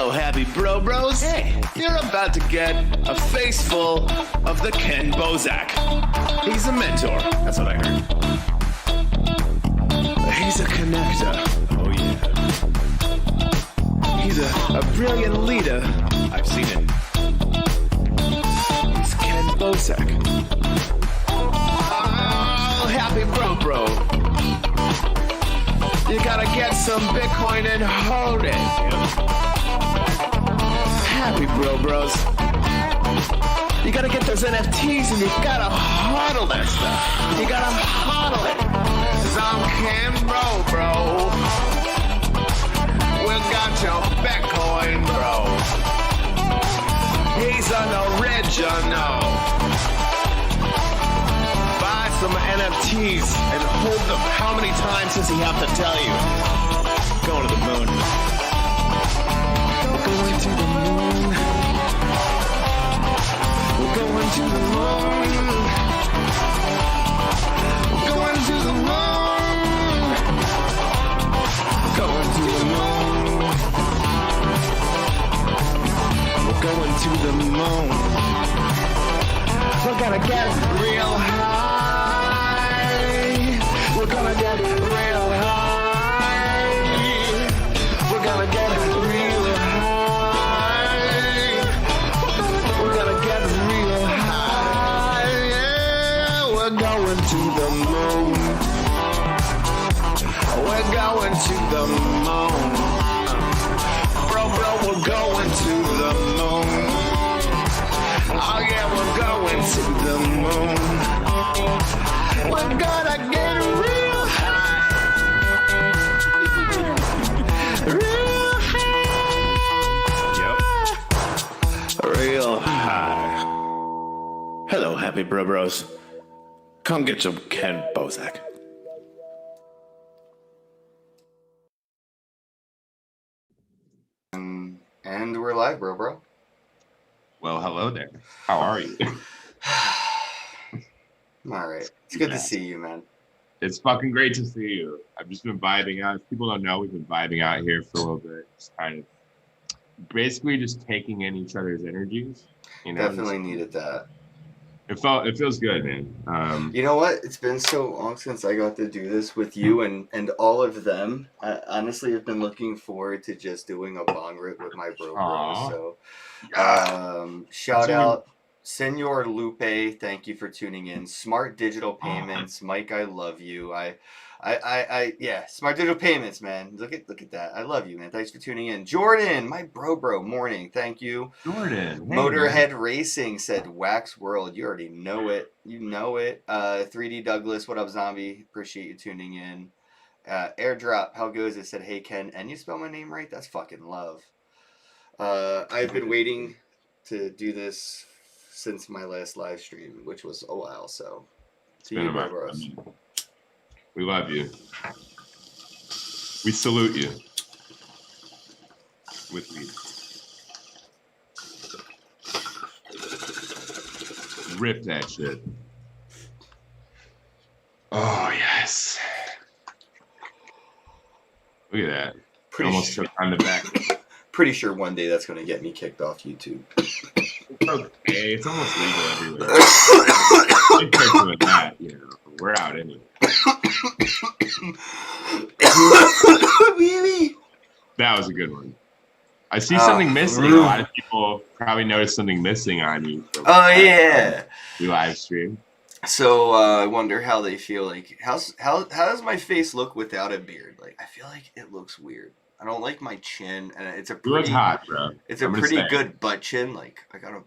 Hello, happy bros. Hey, you're about to get a face full of the Ken Bozak. He's a mentor. That's what I heard. He's a connector. Oh, yeah. He's a brilliant leader. I've seen it. He's Ken Bozak. Oh, happy bro. You gotta get some Bitcoin and hold it. Happy bros. You gotta get those NFTs and you gotta hodl that stuff. You gotta hodl it. Some Ken bro. We got your Bitcoin, bro. He's an original. Buy some NFTs and hold them. How many times does he have to tell you? Going to the moon. We're going to the moon. We're going to the moon. We're going to the moon. Going to the moon. We're going to the moon. We're gonna get real high. We're gonna get real high. We're gonna get real high. We're gonna get real high. Yeah, we're going to the moon. We're going to the moon. Bro, we're going to the moon. Oh yeah, we're going to the moon. We're gonna get real high. Real high. Yep. Real high. Hello, happy bros. Come get some Ken Bozak. And we're live, bro. Well, hello there. How are you? I'm all right. It's good to see you, man. It's fucking great to see you. I've just been vibing out. If people don't know, we've been vibing out here for a little bit. Just kind of basically just taking in each other's energies. You know, Definitely needed that. It feels good, man. You know what? It's been so long since I got to do this with you and all of them. I honestly have been looking forward to just doing a bong rip with my bro. So, shout out Senor Lupe. Thank you for tuning in. Smart Digital Payments, Mike. I love you. Yeah, Smart Digital Payments, man. Look at that. I love you, man. Thanks for tuning in. Jordan, my bro, morning. Thank you. Jordan. Hey, Motorhead Racing said, Wax World. You already know it. You know it. 3D Douglas, what up, zombie? Appreciate you tuning in. Airdrop, how goes it? Said, hey, Ken. And you spell my name right? That's fucking love. I've been waiting to do this since my last live stream, which was a while. So, to you, my bros. We love you. We salute you. With me. Rip that shit. Oh, yes. Look at that. Almost took on the back. Pretty sure one day that's going to get me kicked off YouTube. It's okay. It's almost legal everywhere. Compared to that, you know, we're out anyway. That was a good one. I see something missing. A lot of people probably noticed something missing on you. Yeah. We live stream. So I wonder how they feel. Like, how does my face look without a beard? Like, I feel like it looks weird. I don't like my chin, and it's a pretty. You look hot, bro. It's a pretty good butt chin. Like, I got a.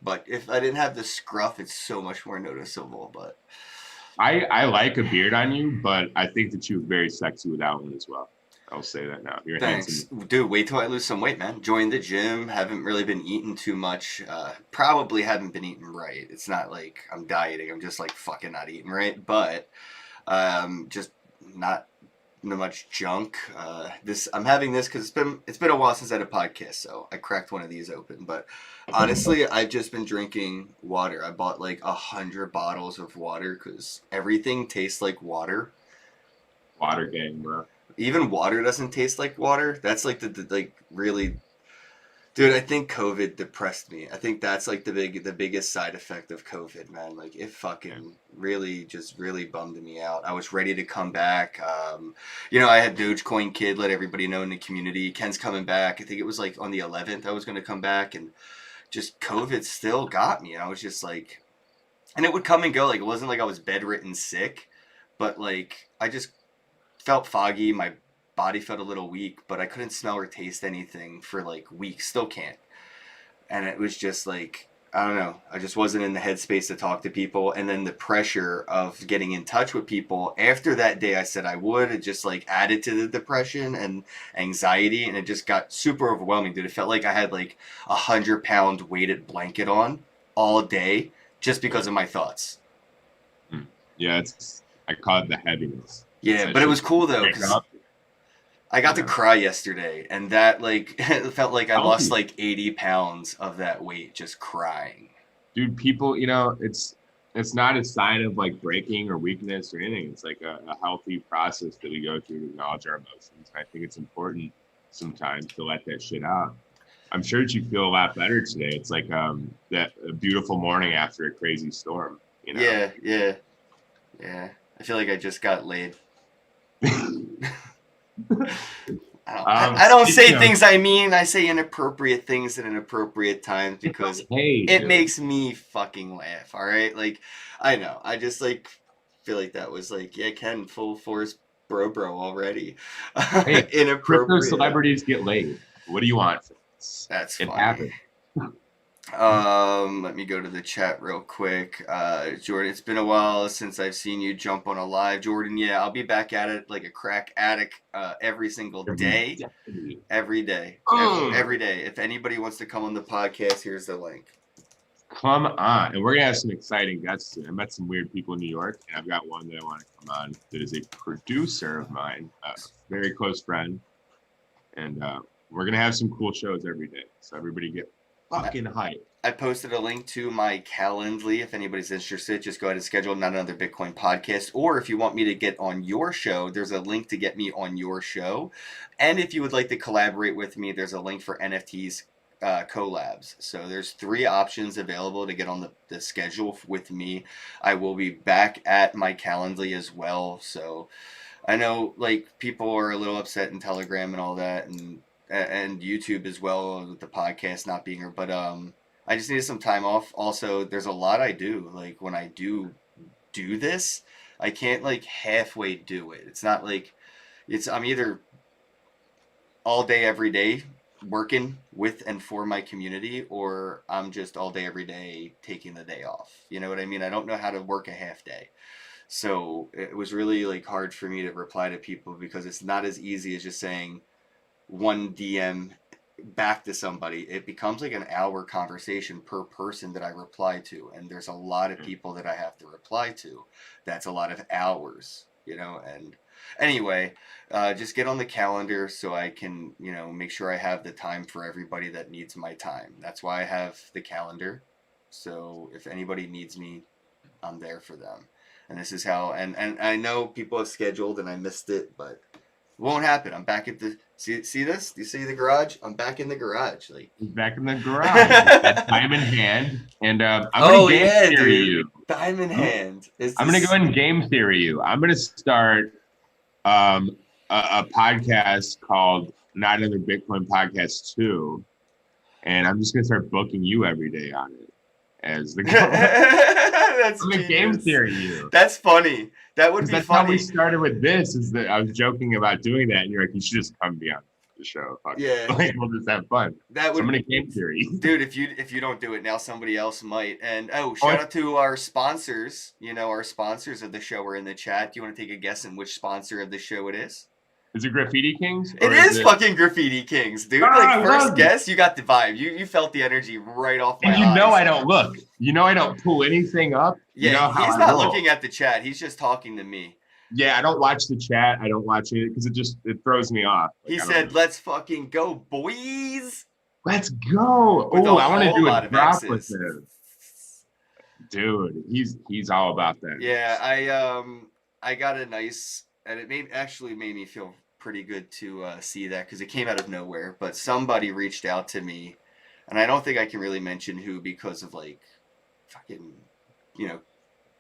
But if I didn't have the scruff, it's so much more noticeable. But I like a beard on you, but I think that you're very sexy without one as well. I'll say that now. You're thanks, handsome. Dude. Wait till I lose some weight, man. Join the gym. Haven't really been eating too much. Probably haven't been eating right. It's not like I'm dieting. I'm just like fucking not eating right. But just not much junk. I'm having this because it's been a while since I had a podcast, so I cracked one of these open. But honestly, I've just been drinking water. I bought like 100 bottles of water because everything tastes like water. Water gang, bro. Even water doesn't taste like water. That's like the like really Dude, I think COVID depressed me. I think that's like the biggest side effect of COVID, man. Like it fucking really bummed me out. I was ready to come back. I had Dogecoin Kid let everybody know in the community. Ken's coming back. I think it was like on the 11th I was going to come back, and just COVID still got me. And I was just like, and it would come and go. Like it wasn't like I was bedridden sick, but like I just felt foggy. My body felt a little weak, but I couldn't smell or taste anything for like weeks. Still can't. And it was just like, I don't know. I just wasn't in the headspace to talk to people. And then the pressure of getting in touch with people after that day I said I would, it just like added to the depression and anxiety. And it just got super overwhelming, dude. It felt like I had like 100-pound weighted blanket on all day just because of my thoughts. Yeah, I call it the heaviness. Yeah, but it was cool though, because I got to cry yesterday, and that like it felt like I lost like 80 pounds of that weight just crying. Dude, people, it's not a sign of like breaking or weakness or anything. It's like a healthy process that we go through to acknowledge our emotions. I think it's important sometimes to let that shit out. I'm sure that you feel a lot better today. It's like that a beautiful morning after a crazy storm. Yeah. I feel like I just got laid. I don't say things I mean. I say inappropriate things at inappropriate times because it makes me fucking laugh. All right, like I know. I just like feel like that was like Ken full force bro already. Hey, inappropriate. Crypto celebrities get laid. What do you want? That's funny. It happened. Let me go to the chat real quick. Jordan, it's been a while since I've seen you jump on a live. Jordan, yeah, I'll be back at it like a crack addict every single day. Every day. Every day. If anybody wants to come on the podcast, here's the link. Come on. And we're going to have some exciting guests soon. I met some weird people in New York, and I've got one that I want to come on that is a producer of mine, a very close friend. And we're going to have some cool shows every day. So everybody get fucking hype. I posted a link to my Calendly. If anybody's interested, just go ahead and schedule Not Another Bitcoin Podcast. Or if you want me to get on your show, there's a link to get me on your show. And if you would like to collaborate with me, there's a link for NFTs collabs. So there's 3 options available to get on the schedule with me. I will be back at my Calendly as well. So I know like people are a little upset in Telegram and all that, and YouTube as well with the podcast not being here, but I just needed some time off. Also, there's a lot I do. Like when I do this, I can't like halfway do it. It's not like I'm either all day every day working with and for my community, or I'm just all day every day taking the day off. You know what I mean? I don't know how to work a half day. So it was really like hard for me to reply to people because it's not as easy as just saying one DM back to somebody. It becomes like an hour conversation per person that I reply to, and there's a lot of people that I have to reply to. That's a lot of hours, and anyway, just get on the calendar so I can make sure I have the time for everybody that needs my time. That's why I have the calendar, so if anybody needs me, I'm there for them. And this is how, and I know people have scheduled and I missed it, but it won't happen. I'm back at the see this? Do you see the garage? I'm back in the garage. Like he's back in the garage. Time in hand, and I'm gonna game theory you. Time in hand. I'm gonna go and game theory you. I'm gonna start a podcast called Not Another Bitcoin Podcast 2, and I'm just gonna start booking you every day on it as the That's I'm gonna game theory you. That's funny. That would be that's funny. How we started with this. Is that I was joking about doing that, and you're like, you should just come be on the show. Yeah, like, we'll just have fun. That would. I'm gonna game theory, dude. If you don't do it now, somebody else might. And shout out to our sponsors. Our sponsors of the show are in the chat. Do you want to take a guess on which sponsor of the show it is? Is it Graffiti Kings? It is fucking Graffiti Kings, dude. Like first guess, you got the vibe. You felt the energy right off my eyes. And I don't look. I don't pull anything up. Yeah, he's not looking at the chat. He's just talking to me. Yeah, I don't watch the chat. I don't watch it because it throws me off. Like, he said, "Let's fucking go, boys. Let's go." Oh, I want to do a drop with him. Dude, he's all about that. Yeah, I got a nice, and it actually made me feel pretty good to see that because it came out of nowhere. But somebody reached out to me and I don't think I can really mention who because of like fucking, you know,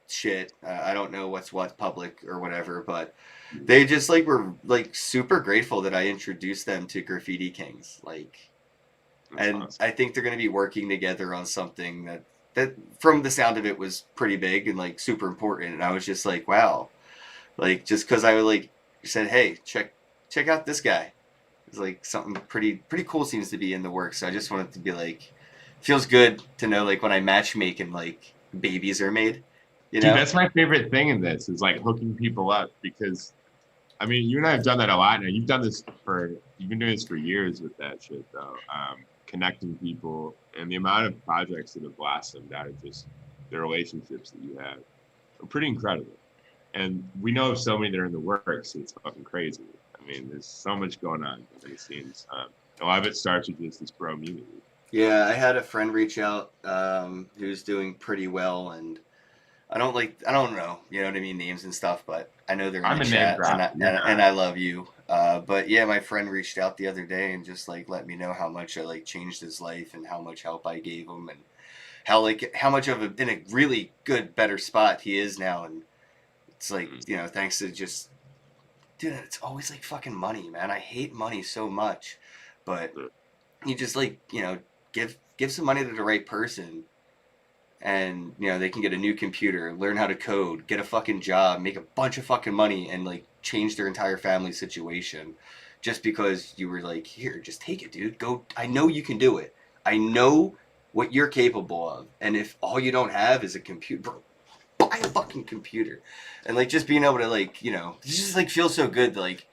shit. I don't know what's public or whatever, but they just like were like super grateful that I introduced them to Graffiti Kings. Like, That's and awesome. I think they're going to be working together on something that from the sound of it was pretty big and like super important. And I was just like, wow, like just because I like said, hey, check out this guy. It's like something pretty cool seems to be in the works. So I just wanted to be like, feels good to know like when I matchmake and like babies are made, you Dude, know? that's my favorite thing in this is like hooking people up because I mean, you and I have done that a lot now. You've been doing this for years with that shit though. Connecting people and the amount of projects that have blossomed out of just the relationships that you have are pretty incredible. And we know of so many that are in the works. It's fucking crazy. I mean, there's so much going on behind the scenes. A lot of it starts with just this bro community. Yeah, I had a friend reach out who's doing pretty well, and I don't know, you know what I mean, names and stuff, but I know they're in I'm the a name chat, and drop. I love you. But yeah, my friend reached out the other day and just like let me know how much I like changed his life and how much help I gave him and how much of in a really good, better spot he is now. And it's like, you know, thanks to just, dude, it's always like fucking money, man. I hate money so much, but you just like, you know, give some money to the right person, and you know they can get a new computer, learn how to code, get a fucking job, make a bunch of fucking money, and like change their entire family situation, just because you were like, here, just take it, dude. Go. I know you can do it. I know what you're capable of, and if all you don't have is a computer, bro, buy a fucking computer, and like just being able to like, you know, it just like feels so good to like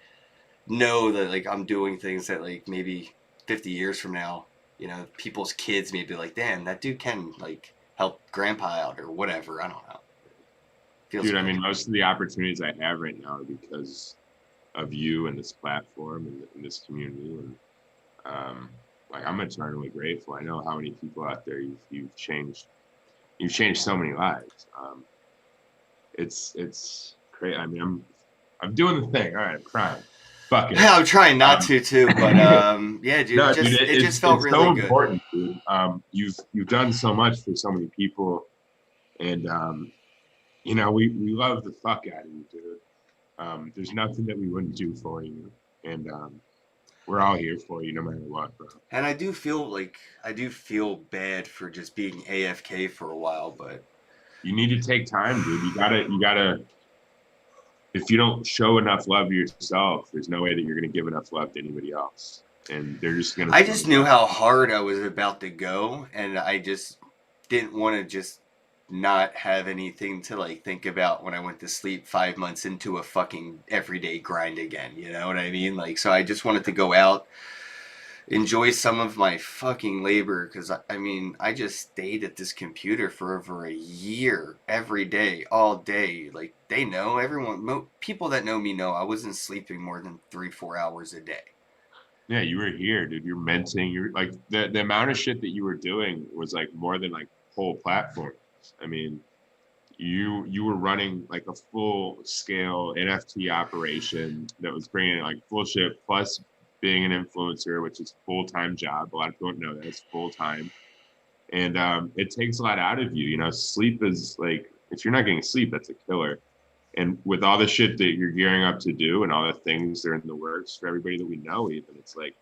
know that like I'm doing things that like maybe 50 years from now, you know, people's kids may be like, damn, that dude can like help grandpa out or whatever. I don't know. Feels Dude, good. I mean, most of the opportunities I have right now are because of you and this platform and this community. And like, I'm eternally grateful. I know how many people out there you've changed. You've changed so many lives. It's crazy. I mean, I'm doing the thing. All right, I'm crying. Fuck it. Yeah, I'm trying not to too, but yeah, dude, No, just dude, it just felt it's really so good. important, dude. You've done so much for so many people, and you know, we love the fuck out of you, dude. There's nothing that we wouldn't do for you, and we're all here for you no matter what, bro. And I do feel bad for just being AFK for a while, but You need to take time, dude. You gotta. If you don't show enough love to yourself, there's no way that you're gonna give enough love to anybody else, and they're just gonna. I just knew how hard I was about to go, and I just didn't want to just not have anything to like think about when I went to sleep 5 months into a fucking everyday grind again. You know what I mean? Like, so I just wanted to go out, enjoy some of my fucking labor, because I mean, I just stayed at this computer for over a year, every day, all day. Like, they know, people that know me know I wasn't sleeping more than 3-4 hours a day. Yeah, you were here, dude. You're mentoring. You're like the amount of shit that you were doing was like more than like whole platforms. I mean, you were running like a full scale NFT operation that was bringing in like full shit plus being an influencer, which is full time job. A lot of people don't know that it's full time, and it takes a lot out of you. You know, sleep is like if you're not getting sleep, that's a killer. And with all the shit that you're gearing up to do and all the things that are in the works for everybody that we know, even it's like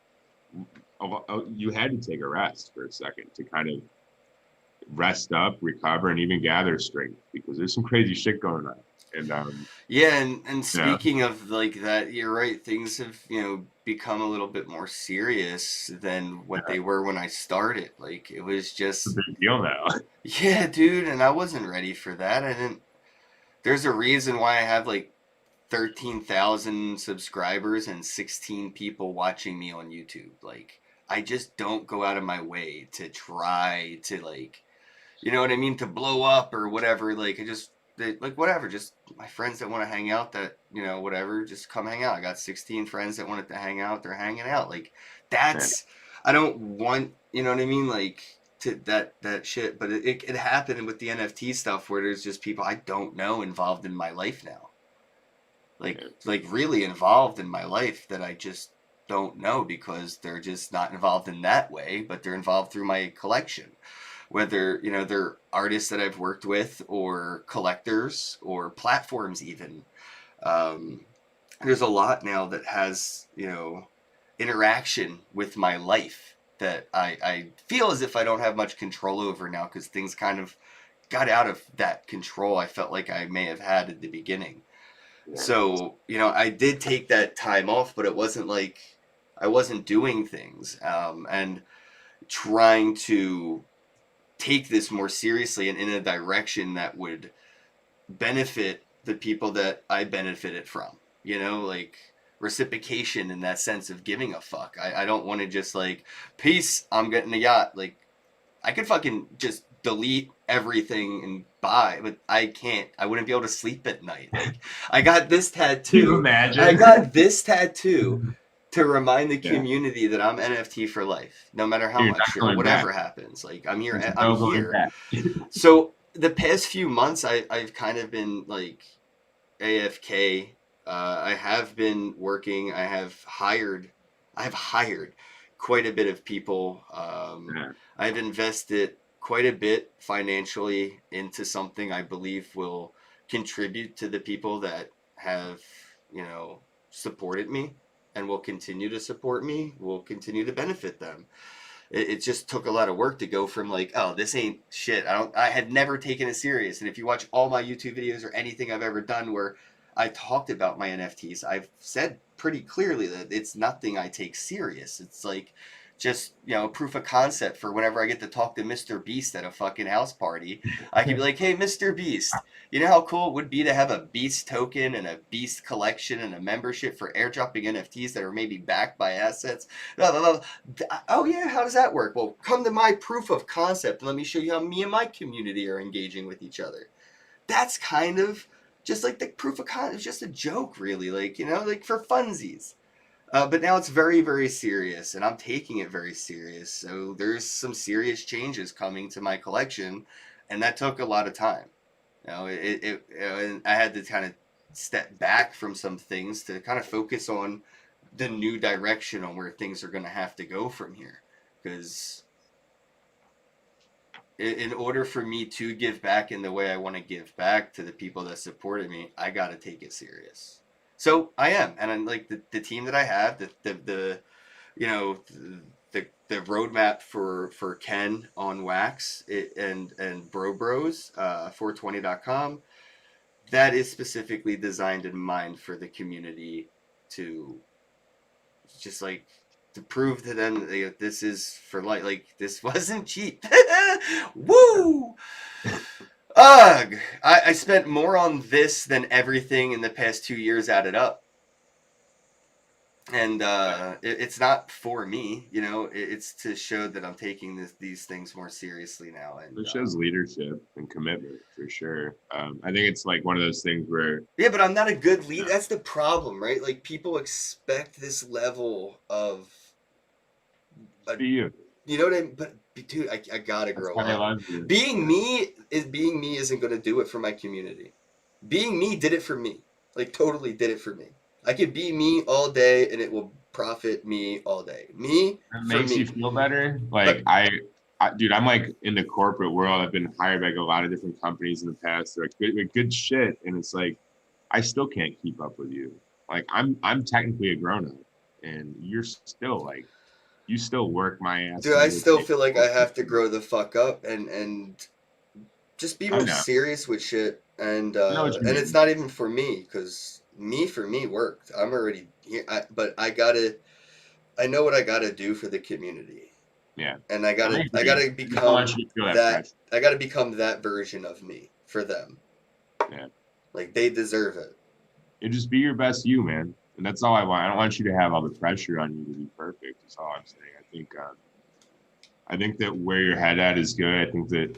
you had to take a rest for a second to kind of rest up, recover, and even gather strength because there's some crazy shit going on. And yeah, and speaking of like that, you're right. Things have, you know, become a little bit more serious than what they were when I started. Like, it was it's just, a big deal now. yeah, dude, and I wasn't ready for that. I didn't. There's a reason why I have like 13,000 subscribers and 16 people watching me on YouTube. Like, I just don't go out of my way to try to like, you know what I mean, to blow up or whatever. Like, like whatever, just my friends that want to hang out, that, you know, whatever, just come hang out. I got 16 friends that wanted to hang out. They're hanging out. Like, that's, I don't want, you know what I mean, like, to that shit. But it happened with the NFT stuff where there's just people I don't know involved in my life now. Like really involved in my life that I just don't know because they're just not involved in that way, but they're involved through my collection. Whether, you know, they're artists that I've worked with or collectors or platforms even. Um, there's a lot now that has, you know, interaction with my life that I feel as if I don't have much control over now because things kind of got out of that control I felt like I may have had at the beginning. So, you know, I did take that time off, but it wasn't like I wasn't doing things and trying to take this more seriously and in a direction that would benefit the people that I benefited from. You know, like reciprocation in that sense of giving a fuck. I don't want to just like, peace, I'm getting a yacht. Like, I could fucking just delete everything and buy, but I can't. I wouldn't be able to sleep at night. Like, I got this Can you tattoo. imagine? I got this tattoo to remind the Yeah. community that I'm NFT for life, no matter how You're much not shit, going whatever back. happens. Like, I'm here. There's I'm no going here. back. So the past few months, I've kind of been like AFK. I have been working. I've hired quite a bit of people. Yeah. I've invested quite a bit financially into something I believe will contribute to the people that have, you know, supported me and will continue to support me, will continue to benefit them. It just took a lot of work to go from like, oh, this ain't shit. I had never taken it serious. And if you watch all my YouTube videos or anything I've ever done where I talked about my NFTs, I've said pretty clearly that it's nothing I take serious. It's like just, you know, proof of concept for whenever I get to talk to Mr. Beast at a fucking house party. I can be like, hey, Mr. Beast, you know how cool it would be to have a Beast token and a Beast collection and a membership for airdropping NFTs that are maybe backed by assets? Blah, blah, blah. Oh, yeah, how does that work? Well, come to my proof of concept and let me show you how me and my community are engaging with each other. That's kind of just like the proof of concept. It's just a joke, really, like, you know, like for funsies. But now it's very, very serious, and I'm taking it very serious. So there's some serious changes coming to my collection, and that took a lot of time. You know, and I had to kind of step back from some things to kind of focus on the new direction on where things are going to have to go from here. Because in order for me to give back in the way I want to give back to the people that supported me, I got to take it serious. So I am, and I'm like the team that I have, the you know the roadmap for Ken on Wax and Bro Bros 420.com. That is specifically designed in mind for the community to just like to prove to them that this is for like this wasn't cheap. Woo! Ugh! I spent more on this than everything in the past 2 years added up. And it's not for me, you know, it's to show that I'm taking these things more seriously now. And It shows leadership and commitment for sure. I think it's like one of those things where yeah, but I'm not a good leader. That's the problem, right? Like people expect this level of be you. You know what I mean? But dude, I gotta grow That's why I up. love you. Being me isn't gonna do it for my community. Being me did it for me. Like totally did it for me. I could be me all day and it will profit me all day. Me It for makes me. you feel better. Like dude, I'm like in the corporate world. I've been hired by a lot of different companies in the past. They're like good shit, and it's like I still can't keep up with you. Like I'm technically a grown up, and you're still like you still work my ass. Dude, I still feel like I have to grow the fuck up and just be more serious with shit. And and it's not even for me because for me worked. I'm already here, but I know what I gotta do for the community. Yeah. And I gotta become that. I gotta become that version of me for them. Yeah. Like they deserve it. You just be your best you, man. And that's all I want. I don't want you to have all the pressure on you to be perfect. That's all I'm saying. I think that where your head at is good. I think that,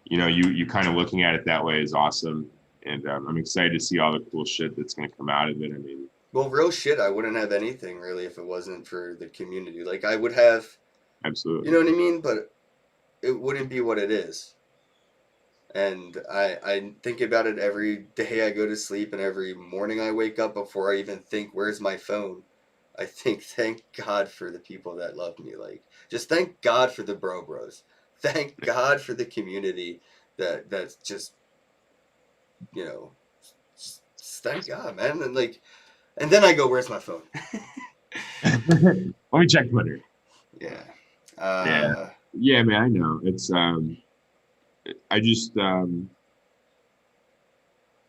you know, you kind of looking at it that way is awesome. And I'm excited to see all the cool shit that's going to come out of it. I mean, well, real shit, I wouldn't have anything really if it wasn't for the community. Like I would have, absolutely, you know what I mean? But it wouldn't be what it is. And I think about it every day I go to sleep and every morning I wake up before I even think, where's my phone? I think thank God for the people that love me. Like, just thank God for the bros. Thank God for the community that's just, you know, just thank God, man. And like, and then I go, where's my phone? Let me check Twitter. Yeah. Yeah. Yeah, man, I know. It's I just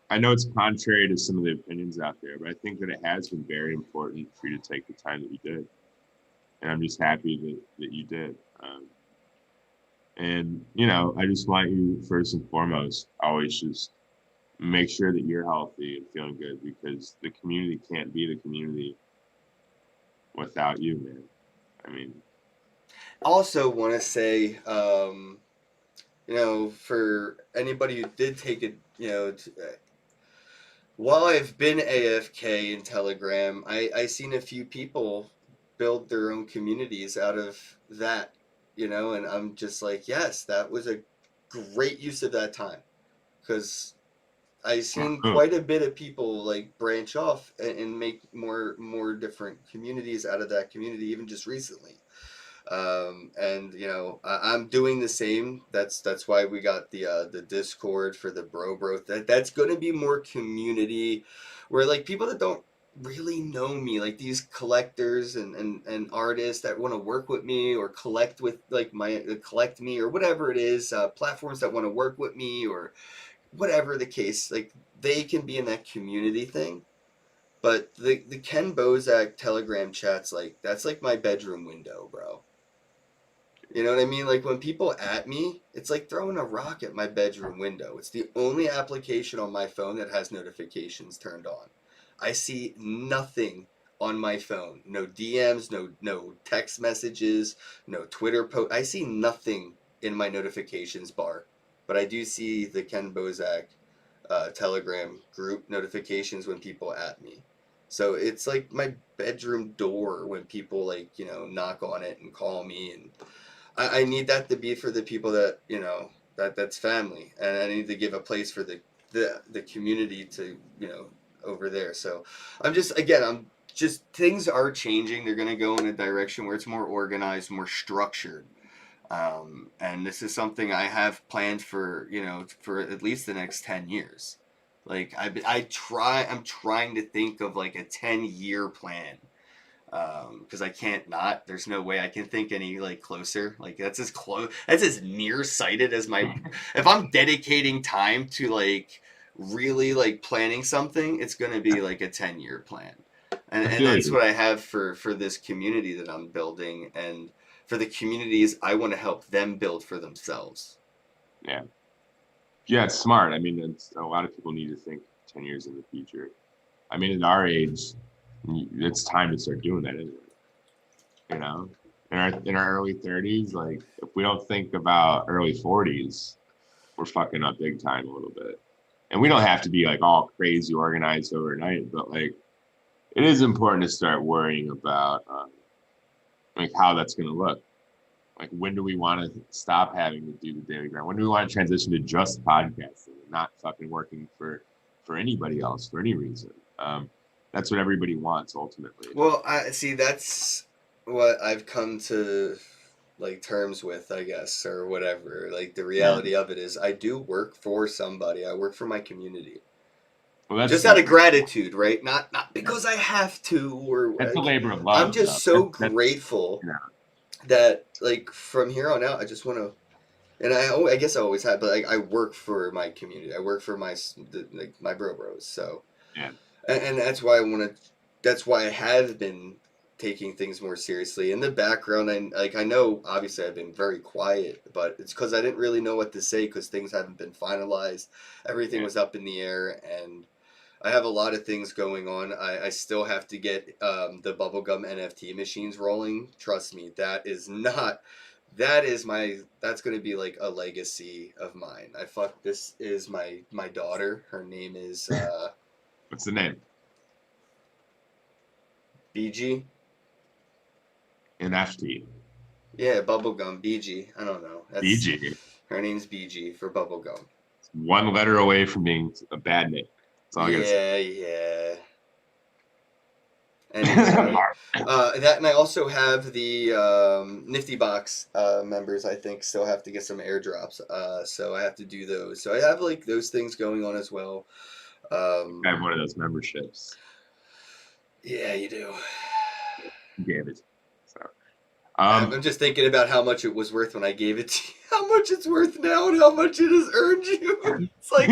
I know it's contrary to some of the opinions out there, but I think that it has been very important for you to take the time that you did. And I'm just happy that you did. And, you know, I just want you, first and foremost, always just make sure that you're healthy and feeling good, because the community can't be the community without you, man. I mean, Also want to say, you know, for anybody who did take it, you know, while I've been AFK in Telegram, I seen a few people build their own communities out of that, you know, and I'm just like, yes, that was a great use of that time, because I seen quite a bit of people like branch off and make more different communities out of that community, even just recently. And you know, I'm doing the same. That's why we got the Discord for the bro. That's going to be more community, where like people that don't really know me, like these collectors and artists that want to work with me or collect with like my collect me or whatever it is, platforms that want to work with me or whatever the case, like they can be in that community thing. But the Ken Bozak Telegram chats, like that's like my bedroom window, bro. You know what I mean? Like when people at me, it's like throwing a rock at my bedroom window. It's the only application on my phone that has notifications turned on. I see nothing on my phone. No DMs, no text messages, no Twitter post. I see nothing in my notifications bar. But I do see the Ken Bozak Telegram group notifications when people at me. So it's like my bedroom door when people like, you know, knock on it and call me, and I need that to be for the people that, you know, that's family, and I need to give a place for the community to, you know, over there. So I'm just things are changing. They're going to go in a direction where it's more organized, more structured. And this is something I have planned for, you know, for at least the next 10 years. Like I'm trying to think of like a 10-year plan, because I can't not. There's no way I can think any like closer. Like that's as close. That's as nearsighted as my. If I'm dedicating time to like really like planning something, it's gonna be like a 10-year plan, and that's what I have for this community that I'm building, and for the communities I want to help them build for themselves. yeah. Yeah, it's smart. I mean, it's, a lot of people need to think 10 years in the future. I mean, at our age, it's time to start doing that anyway. You know, in our early 30s, like if we don't think about early 40s, we're fucking up big time a little bit. And we don't have to be like all crazy organized overnight, but like it is important to start worrying about like how that's going to look. Like, when do we want to stop having to do the daily grind? When do we want to transition to just podcasting, not fucking working for anybody else for any reason? That's what everybody wants ultimately. Well, I see. That's what I've come to like terms with, I guess, or whatever. Like the reality of it is, I do work for somebody. I work for my community. Well, that's just out of gratitude, right? Not because I have to, or that's a labor of love. I'm just so grateful that like from here on out, I just want to. And I guess I always had, but like I work for my community. I work for my bros. So yeah, and that's why I want to. That's why I have been taking things more seriously. In the background, I know obviously I've been very quiet, but it's because I didn't really know what to say because things haven't been finalized. Everything was up in the air, and I have a lot of things going on. I still have to get the bubblegum NFT machines rolling. Trust me, that's going to be like a legacy of mine. This is my daughter. Her name is what's the name? BG. NFT. Yeah, bubblegum BG. I don't know. BG. Her name's BG for bubblegum. It's one letter away from being a bad name. That's all I gotta say. Yeah. And that, and I also have the Nifty Box members. I think still have to get some airdrops. So I have to do those. So I have like those things going on as well. I have one of those memberships. Yeah, you do. Gave it. So I'm just thinking about how much it was worth when I gave it to you, how much it's worth now, and how much it has earned you. It's like,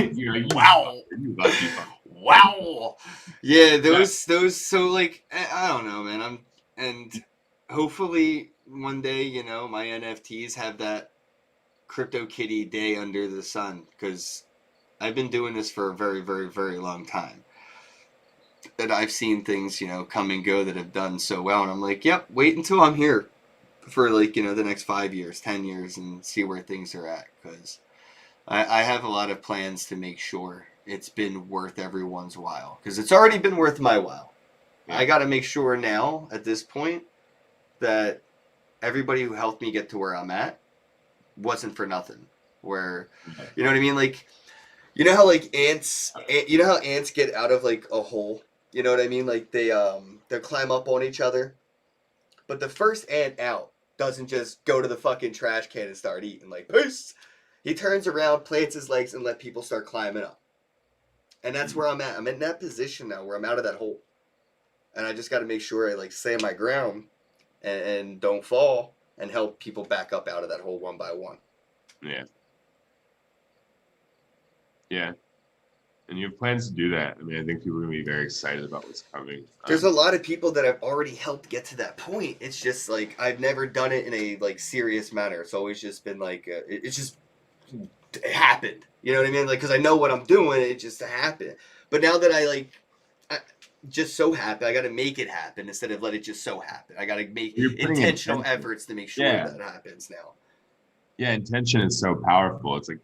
wow. You lucky fuck. Wow. Yeah, those. So like, I don't know, man. And hopefully one day, you know, my NFTs have that CryptoKitty day under the sun, because I've been doing this for a very, very, very long time. And I've seen things, you know, come and go that have done so well, and I'm like, yep, wait until I'm here for like, you know, the next 5 years, 10 years, and see where things are at, because I have a lot of plans to make sure it's been worth everyone's while, because it's already been worth my while. Yeah. I got to make sure now at this point that everybody who helped me get to where I'm at wasn't for nothing. Where, you know what I mean? Like, you know how like ants get out of like a hole? You know what I mean? Like they climb up on each other. But the first ant out doesn't just go to the fucking trash can and start eating like, peace. He turns around, plants his legs, and let people start climbing up. And that's where I'm at. I'm in that position now where I'm out of that hole. And I just got to make sure I like stay my ground and don't fall, and help people back up out of that hole one by one. Yeah. Yeah. And you have plans to do that. I mean, I think people are going to be very excited about what's coming. There's a lot of people that I've already helped get to that point. It's just like, I've never done it in a like serious manner. It's always just been like, it happened. You know what I mean? Like, because I know what I'm doing, it just happened. But now that I just so happen, I got to make it happen instead of let it just so happen. I got to make intentional efforts to make sure that happens now. Yeah, intention is so powerful. It's like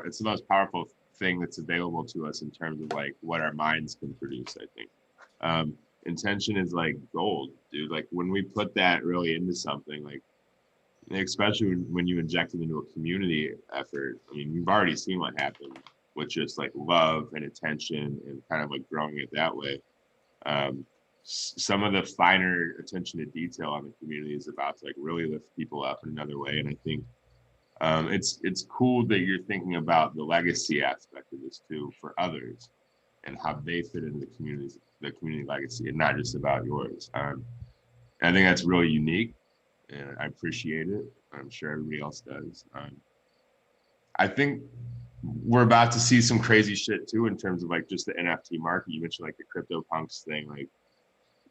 it's the most powerful thing that's available to us in terms of like what our minds can produce, I think. Intention is like gold, dude. Like when we put that really into something, like especially when you inject it into a community effort, I mean, we've already seen what happened with just like love and attention and kind of like growing it that way. Some of the finer attention to detail on the community is about to like really lift people up in another way. And I think it's cool that you're thinking about the legacy aspect of this too for others and how they fit into the community legacy, and not just about yours. I think that's really unique, and I appreciate it. I'm sure everybody else does. I think we're about to see some crazy shit too in terms of like just the NFT market. You mentioned like the CryptoPunks thing. Like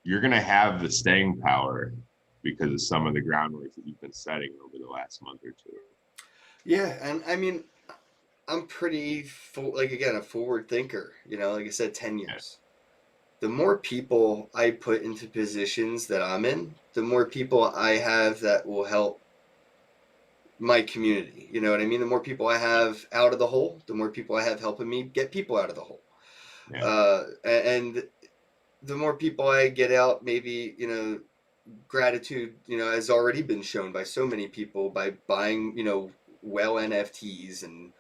you're gonna have the staying power because of some of the groundwork that you've been setting over the last month or two. Yeah, and I mean, I'm pretty a forward thinker. You know, like I said, 10 years. The more people I put into positions that I'm in, the more people I have that will help my community. You know what I mean? The more people I have out of the hole, the more people I have helping me get people out of the hole. Yeah. And the more people I get out, maybe, you know, gratitude, you know, has already been shown by so many people by buying, you know, well NFTs, and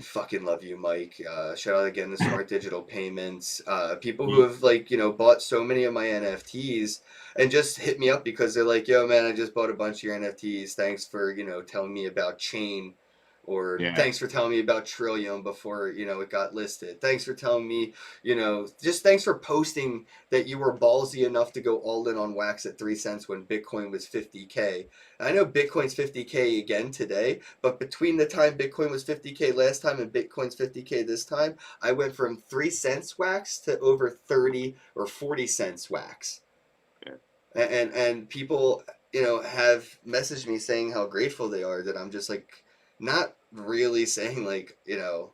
fucking love you, Mike. Shout out again to Smart Digital Payments. People who have like, you know, bought so many of my NFTs and just hit me up because they're like, yo man, I just bought a bunch of your NFTs. Thanks for, you know, telling me about Chain, or thanks for telling me about Trillium before, you know, it got listed. Thanks for telling me, you know, just thanks for posting that you were ballsy enough to go all in on wax at 3 cents when Bitcoin was 50K. I know Bitcoin's 50K again today, but between the time Bitcoin was 50K last time and Bitcoin's 50K this time, I went from 3 cents wax to over 30 or 40 cents wax. Yeah. And people, you know, have messaged me saying how grateful they are that I'm just like, not really saying like, you know,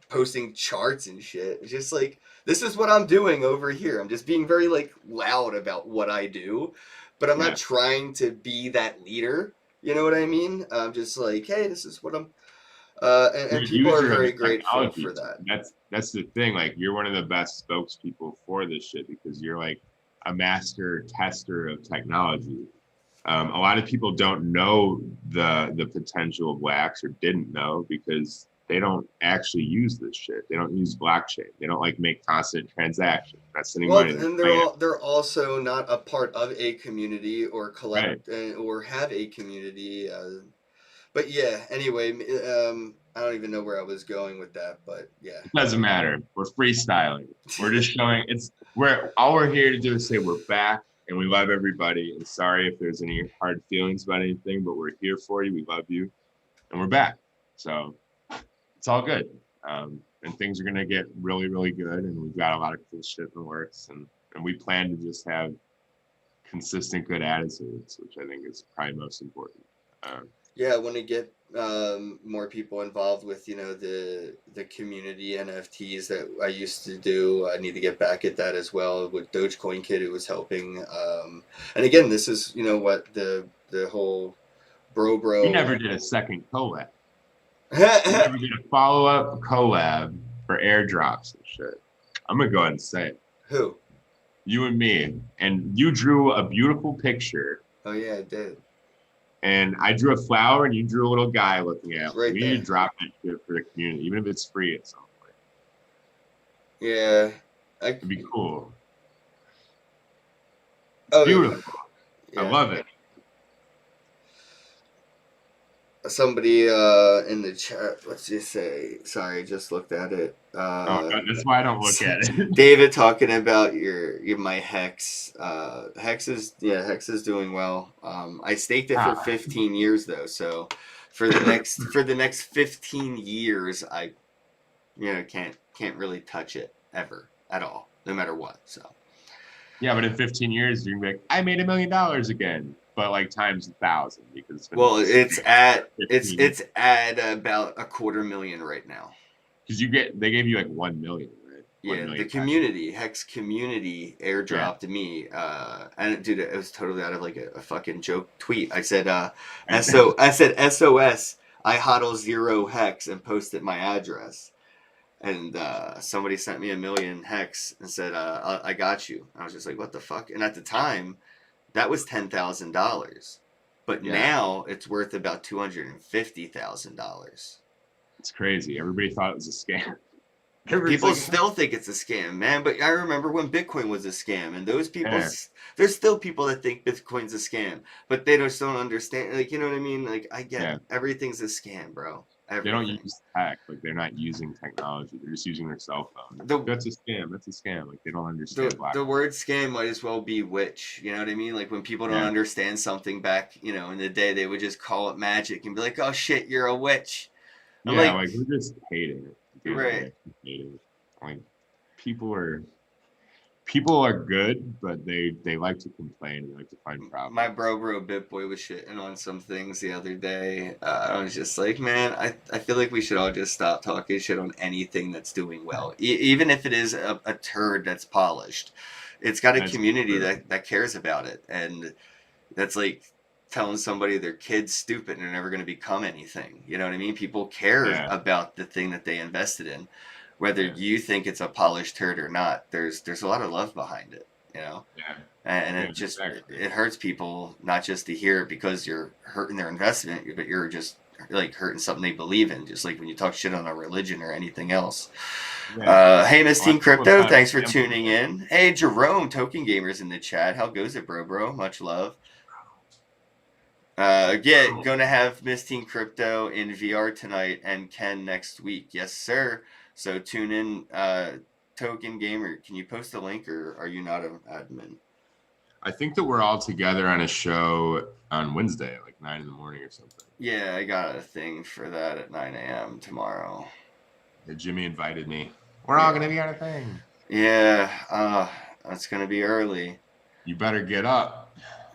posting charts and shit. It's just like, this is what I'm doing over here. I'm just being very like loud about what I do, but I'm not trying to be that leader. You know what I mean? I'm just like, hey, this is what I'm, and people are very grateful for that. That's the thing. Like, you're one of the best spokespeople for this shit because you're like a master tester of technology. A lot of people don't know the potential of wax, or didn't know, because they don't actually use this shit. They don't use blockchain. They don't like make constant transactions. Not sending Well, money. and they're also not a part of a community or Right. or have a community. But yeah, anyway, I don't even know where I was going with that, but yeah. It doesn't matter. We're freestyling. We're just showing all we're here to do is say we're back and we love everybody. And sorry if there's any hard feelings about anything, but we're here for you. We love you, and we're back. So it's all good. And things are gonna get really, really good. And we've got a lot of cool shit in the works. And we plan to just have consistent good attitudes, which I think is probably most important. Yeah, I want to get more people involved with the community NFTs that I used to do. I need to get back at that as well with Dogecoin Kid, who was helping. And again, this is what the whole We bro. never did a second collab. We never did a follow-up collab for airdrops and shit. I'm gonna go ahead and say it. Who? You and me, and you drew a beautiful picture. Oh yeah, I did. And I drew a flower, and you drew a little guy looking at. Right We there. need to drop that shit for the community, even if it's free at some point. Yeah, It'd be cool. Oh, Beautiful. yeah. I love it. Somebody in the chat, what's he say? Sorry, just looked at it. That's why I don't look at it. David talking about my Hex. Hex is doing well. I staked it for 15 years though, so for the next 15 years I can't really touch it ever at all, no matter what. So Yeah, but in 15 years you can be like, I made $1 million again. But like times 1,000 because it's at about $250,000 right now. Because they gave you like 1 million, right? Yeah, the community Hex community airdropped me, and dude, it was totally out of like a fucking joke tweet. I said SOS. I hodl 0 Hex and posted my address, and somebody sent me 1 million Hex and said I got you. I was just like, what the fuck? And at the time, that was $10,000, but now it's worth about $250,000. It's crazy. Everybody thought it was a scam. People still think it's a scam, man. But I remember when Bitcoin was a scam, and those people, there's still people that think Bitcoin's a scam, but they just don't understand. Like, you know what I mean? Like, I get everything's a scam, bro. Everything. They don't use tech. Like, they're not using technology. They're just using their cell phone. That's a scam. That's a scam. Like, they don't understand. The word scam might as well be witch. You know what I mean? Like, when people don't understand something back, in the day, they would just call it magic and be like, "Oh shit, you're a witch." Like we're just hating it. Right. Like people are good, but they like to complain and they like to find problems. My bro BitBoy was shitting on some things the other day. I was just like, man, I feel like we should all just stop talking shit on anything that's doing well, even if it is a turd that's polished. It's got a community that cares about it, and that's like telling somebody their kid's stupid and they're never going to become anything. You know what I mean? People care about the thing that they invested in. Whether you think it's a polished turd or not, there's a lot of love behind it, and it just it hurts people not just to hear it because you're hurting their investment, but you're just like hurting something they believe in, just like when you talk shit on a religion or anything else. Hey, Miss Teen Crypto, thanks for tuning in. Hey, Jerome, Token Gamers in the chat. How goes it, bro? Much love. Gonna have Miss Teen Crypto in VR tonight and Ken next week. Yes, sir. So tune in, Token Gamer. Can you post a link, or are you not an admin? I think that we're all together on a show on Wednesday, like 9 in the morning or something. Yeah, I got a thing for that at 9 a.m. tomorrow. Jimmy invited me. We're all gonna be on a thing. Yeah, it's gonna be early. You better get up.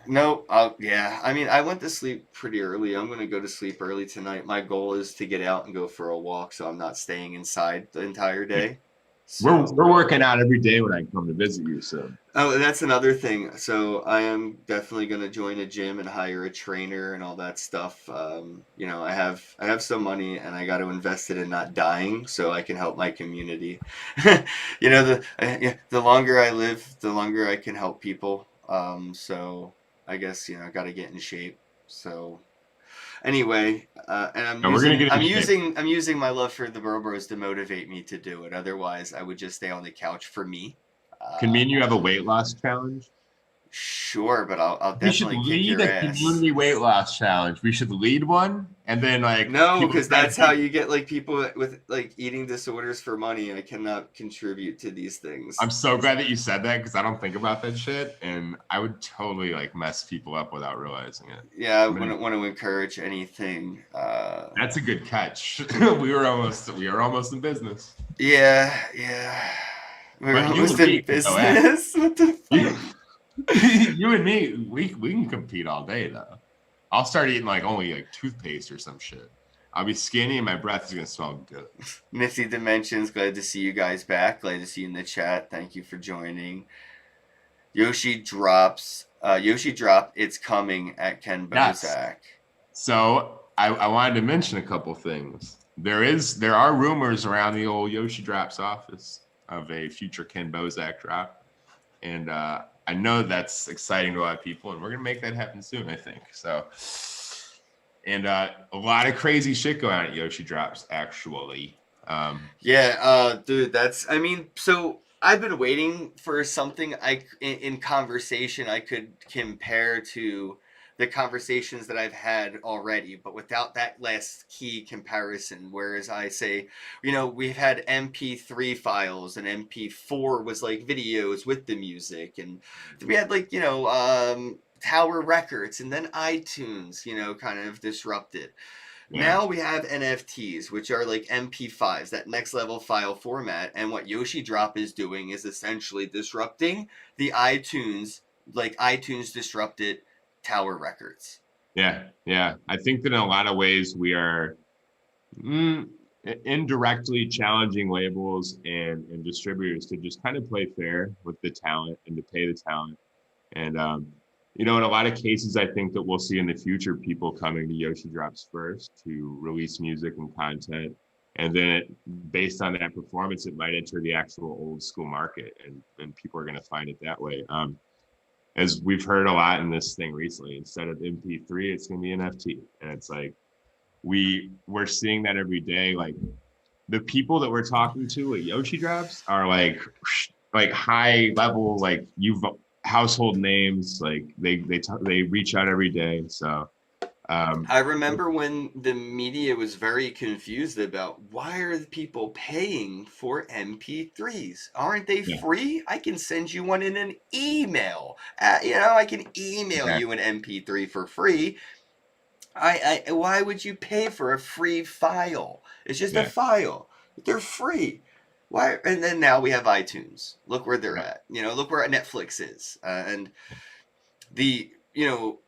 No, I mean, I went to sleep pretty early. I'm going to go to sleep early tonight. My goal is to get out and go for a walk, so I'm not staying inside the entire day. So, we're working out every day when I come to visit you, so. Oh, that's another thing. So I am definitely going to join a gym and hire a trainer and all that stuff. I have some money and I got to invest it in not dying so I can help my community. The longer I live, the longer I can help people. So I guess, I got to get in shape. So anyway, And No, we're gonna get in shape. I'm using my love for the Bro Bros to motivate me to do it. Otherwise, I would just stay on the couch for me. Can me and you have a weight loss challenge? Sure, but I'll We should definitely kick lead your a ass. community weight loss challenge. We should lead one, and then like No, people because try to that's how beat. you get like people with like eating disorders for money. I cannot contribute to these things. I'm so glad that you said that because I don't think about that shit, and I would totally like mess people up without realizing it. Yeah, I I'm gonna, wouldn't want to encourage anything. that's a good catch. we were almost in business. Yeah. We're But you almost and in me can go at it. business. What the You, fuck? you and me, we can compete all day though. I'll start eating like only like toothpaste or some shit. I'll be skinny and my breath is gonna smell good. Nifty Dimensions, glad to see you guys back. Glad to see you in the chat. Thank you for joining. Yoshi drops. Yoshi drop. It's coming at Ken Yes. Bozak. So I wanted to mention a couple things. There are rumors around the old Yoshi Drops office of a future Ken Bozak drop, and I know that's exciting to a lot of people, and we're gonna make that happen soon, I think. So, and a lot of crazy shit going on at Yoshi Drops, actually. Yeah, dude, that's. I mean, so I've been waiting for something in conversation I could compare to the conversations that I've had already, but without that last key comparison. Whereas I say, we've had MP3 files, and MP4 was like videos with the music, and we had like Tower Records, and then iTunes, kind of disrupted. Yeah. Now we have NFTs, which are like MP5s, that next level file format. And what Yoshi Drop is doing is essentially disrupting the iTunes, like iTunes disrupted Tower Records. Yeah. I think that in a lot of ways we are indirectly challenging labels and distributors to just kind of play fair with the talent and to pay the talent. And in a lot of cases, I think that we'll see in the future people coming to Yoshi Drops first to release music and content. And then based on that performance, it might enter the actual old school market, and people are going to find it that way. As we've heard a lot in this thing recently, instead of MP3, it's going to be NFT. And it's like, we're seeing that every day. Like the people that we're talking to at Yoshi Drops are like high level, like you've household names, like they reach out every day. So I remember when the media was very confused about why are the people paying for MP3s? Aren't they free? I can send you one in an email. I can email you an MP3 for free. Why would you pay for a free file? It's just a file. They're free. Why? And then now we have iTunes. Look where they're at. Look where Netflix is. And the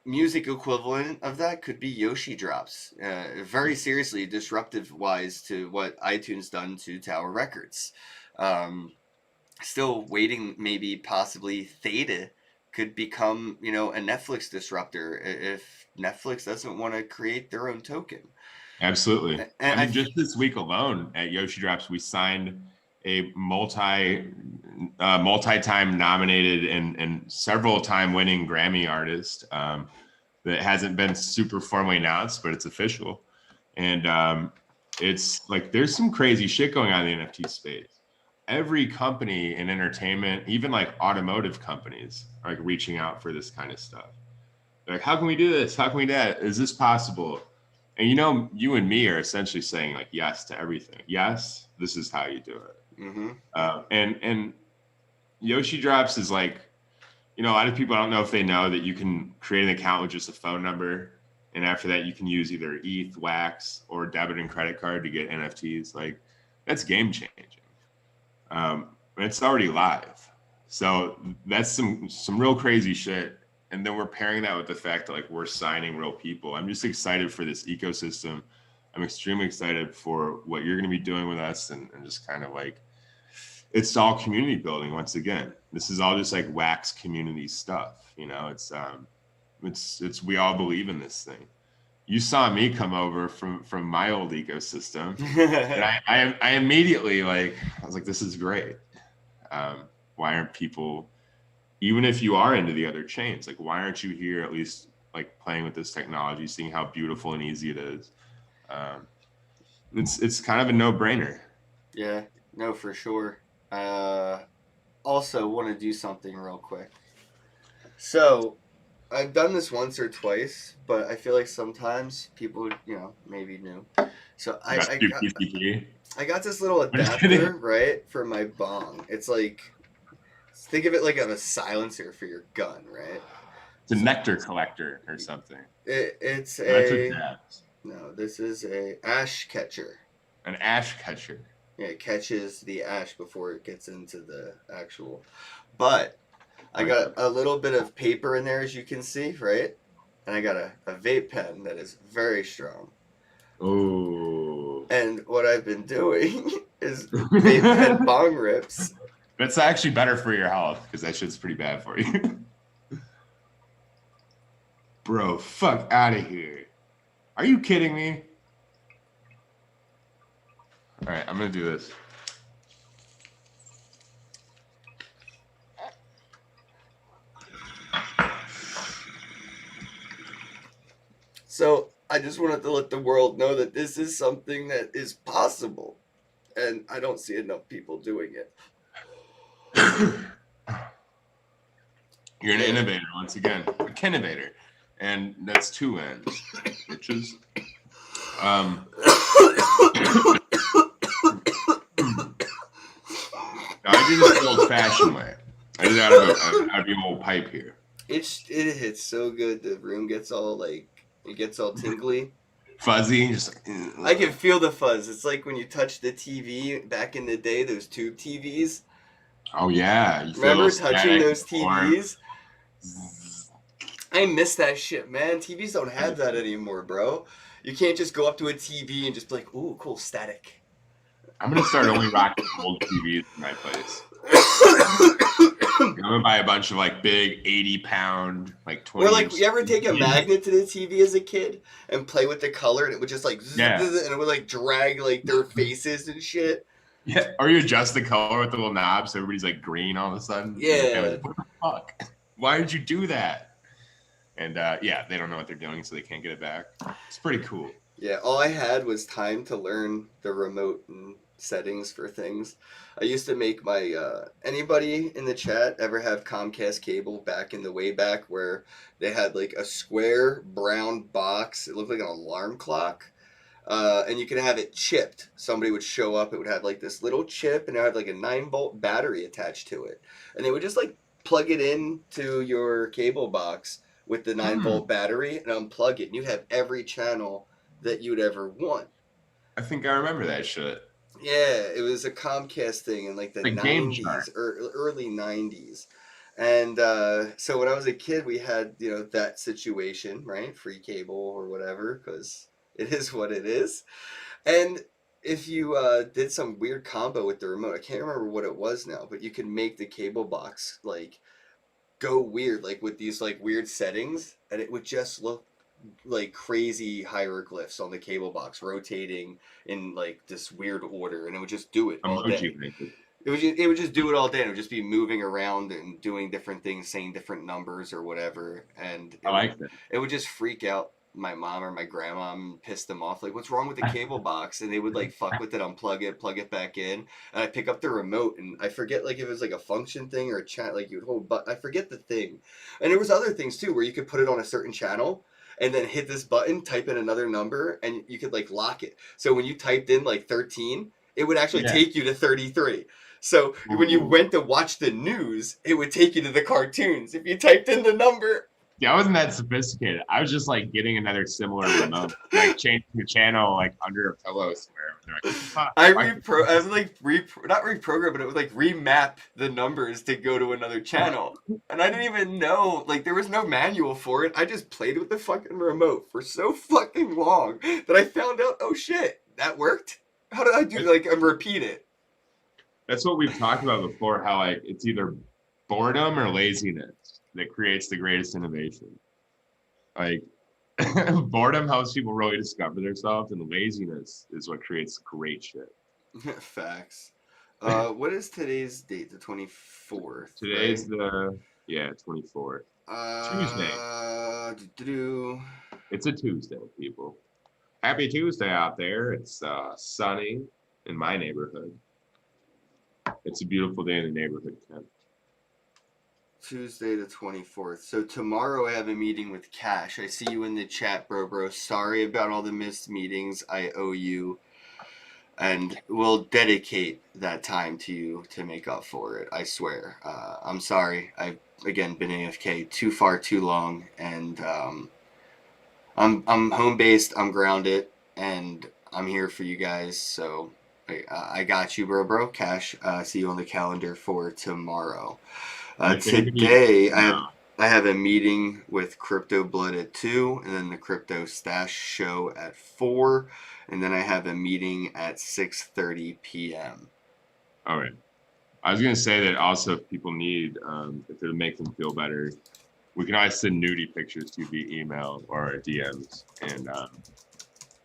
music equivalent of that could be Yoshi Drops. Very seriously disruptive wise to what iTunes done to Tower Records. Still waiting, maybe possibly Theta could become a Netflix disruptor if Netflix doesn't want to create their own token. Absolutely. And I mean, just this week alone at Yoshi Drops, we signed a multi-time nominated and several time winning Grammy artist that hasn't been super formally announced, but it's official. And it's like there's some crazy shit going on in the NFT space. Every company in entertainment, even like automotive companies, are like reaching out for this kind of stuff. They're like, how can we do this? How can we do that? Is this possible? And you and me are essentially saying like yes to everything. Yes, this is how you do it. Mm-hmm. And Yoshi Drops is like, a lot of people, I don't know if they know that you can create an account with just a phone number, and after that you can use either ETH, Wax, or debit and credit card to get NFTs. Like that's game changing. And it's already live, so that's some real crazy shit. And then we're pairing that with the fact that like we're signing real people. I'm just excited for this ecosystem. I'm extremely excited for what you're going to be doing with us, and just kind of like it's all community building once again. This is all just like Wax community stuff. It's we all believe in this thing. You saw me come over from my old ecosystem, and I immediately I was like, this is great. Why aren't people, even if you are into the other chains, like why aren't you here at least like playing with this technology, seeing how beautiful and easy it is? It's kind of a no-brainer. Yeah, no, for sure. Also, want to do something real quick. So, I've done this once or twice, but I feel like sometimes people, maybe new. So You got to do PCP. I got this little I'm just kidding. adapter, right, for my bong. It's like, think of it like a silencer for your gun, right? It's a nectar collector or something. It's That's a what that's. no. This is a ash catcher. An ash catcher. Yeah, it catches the ash before it gets into the actual. But I got a little bit of paper in there, as you can see, right? And I got a vape pen that is very strong. Oh. And what I've been doing is vape pen bong rips. That's actually better for your health because that shit's pretty bad for you. Bro, fuck out of here. Are you kidding me? All right, I'm going to do this. So I just wanted to let the world know that this is something that is possible. And I don't see enough people doing it. You're an innovator once again. A kinnovator. And that's two ends. Which is... I do this the old-fashioned way. I do that out of the old pipe here. It hits so good. The room gets all tingly. Fuzzy. Just I can feel the fuzz. It's like when you touch the TV back in the day, those tube TVs. Oh, yeah. You remember touching those TVs? I miss that shit, man. TVs don't have that anymore, bro. You can't just go up to a TV and just be like, ooh, cool, static. I'm going to start only rocking old TVs in my place. I'm going to buy a bunch of, like, big 80-pound, like, 20 Or, like, you ever take a magnet to the TV as a kid and play with the color and it would just, like, and it would, like, drag, like, their faces and shit? Yeah, or you adjust the color with the little knobs so everybody's, like, green all of a sudden. Yeah. Like, what the fuck? Why did you do that? And, yeah, they don't know what they're doing, so they can't get it back. It's pretty cool. Yeah, all I had was time to learn the remote and settings for things. I used to make my, anybody in the chat ever have Comcast cable back in the way back where they had, like, a square brown box? It looked like an alarm clock. And you could have it chipped. Somebody would show up, it would have, like, this little chip, and it had, like, a 9-volt battery attached to it. And they would just, like, plug it into your cable box with the 9-volt battery and unplug it, and you'd have every channel that you'd ever want. I think I remember that shit. Yeah, it was a Comcast thing in like the 90s, early 90s. And so when I was a kid, we had, that situation, right? Free cable or whatever, because it is what it is. And if you did some weird combo with the remote, I can't remember what it was now, but you could make the cable box, like, go weird, like with these like weird settings, and it would just look like crazy hieroglyphs on the cable box rotating in like this weird order, and it would just do it all day. It would just do it all day, and it would just be moving around and doing different things, saying different numbers or whatever, and it would just freak out my mom or my grandma and piss them off, like, what's wrong with the cable box? And they would like fuck with it, unplug it, plug it back in, and I pick up the remote, and I forget like if it was like a function thing or a chat, like you would hold, but I forget the thing. And there was other things too where you could put it on a certain channel and then hit this button, type in another number, and you could like lock it. So when you typed in like 13, it would actually take you to 33. So when you went to watch the news, it would take you to the cartoons if you typed in the number. Yeah, I wasn't that sophisticated. I was just like getting another similar remote, like changing the channel like under a pillow somewhere. Like, I was like not reprogram, but it would like remap the numbers to go to another channel, and I didn't even know, like, there was no manual for it. I just played with the fucking remote for so fucking long that I found out, oh shit, that worked. How did I do like and repeat it? That's what we've talked about before. How like it's either boredom or laziness that creates the greatest innovation. Like, boredom helps people really discover themselves, and laziness is what creates great shit. Facts. What is today's date? The 24th. Today's the 24th. Tuesday. It's a Tuesday, people. Happy Tuesday out there. It's sunny in my neighborhood. It's a beautiful day in the neighborhood, Ken. Tuesday the 24th. So tomorrow I have a meeting with Cash. I see you in the chat, bro. Sorry about all the missed meetings. I owe you. And we'll dedicate that time to you to make up for it. I swear. I'm sorry. I've, again, been AFK too long. And I'm home-based. I'm grounded. And I'm here for you guys. So I got you, bro. Cash. See you on the calendar for tomorrow. Today, I have a meeting with Crypto Blood at 2, and then the Crypto Stash show at 4, and then I have a meeting at 6:30 p.m. All right. I was going to say that also if people need, if it'll make them feel better, we can always send nudie pictures to you via email or DMs, and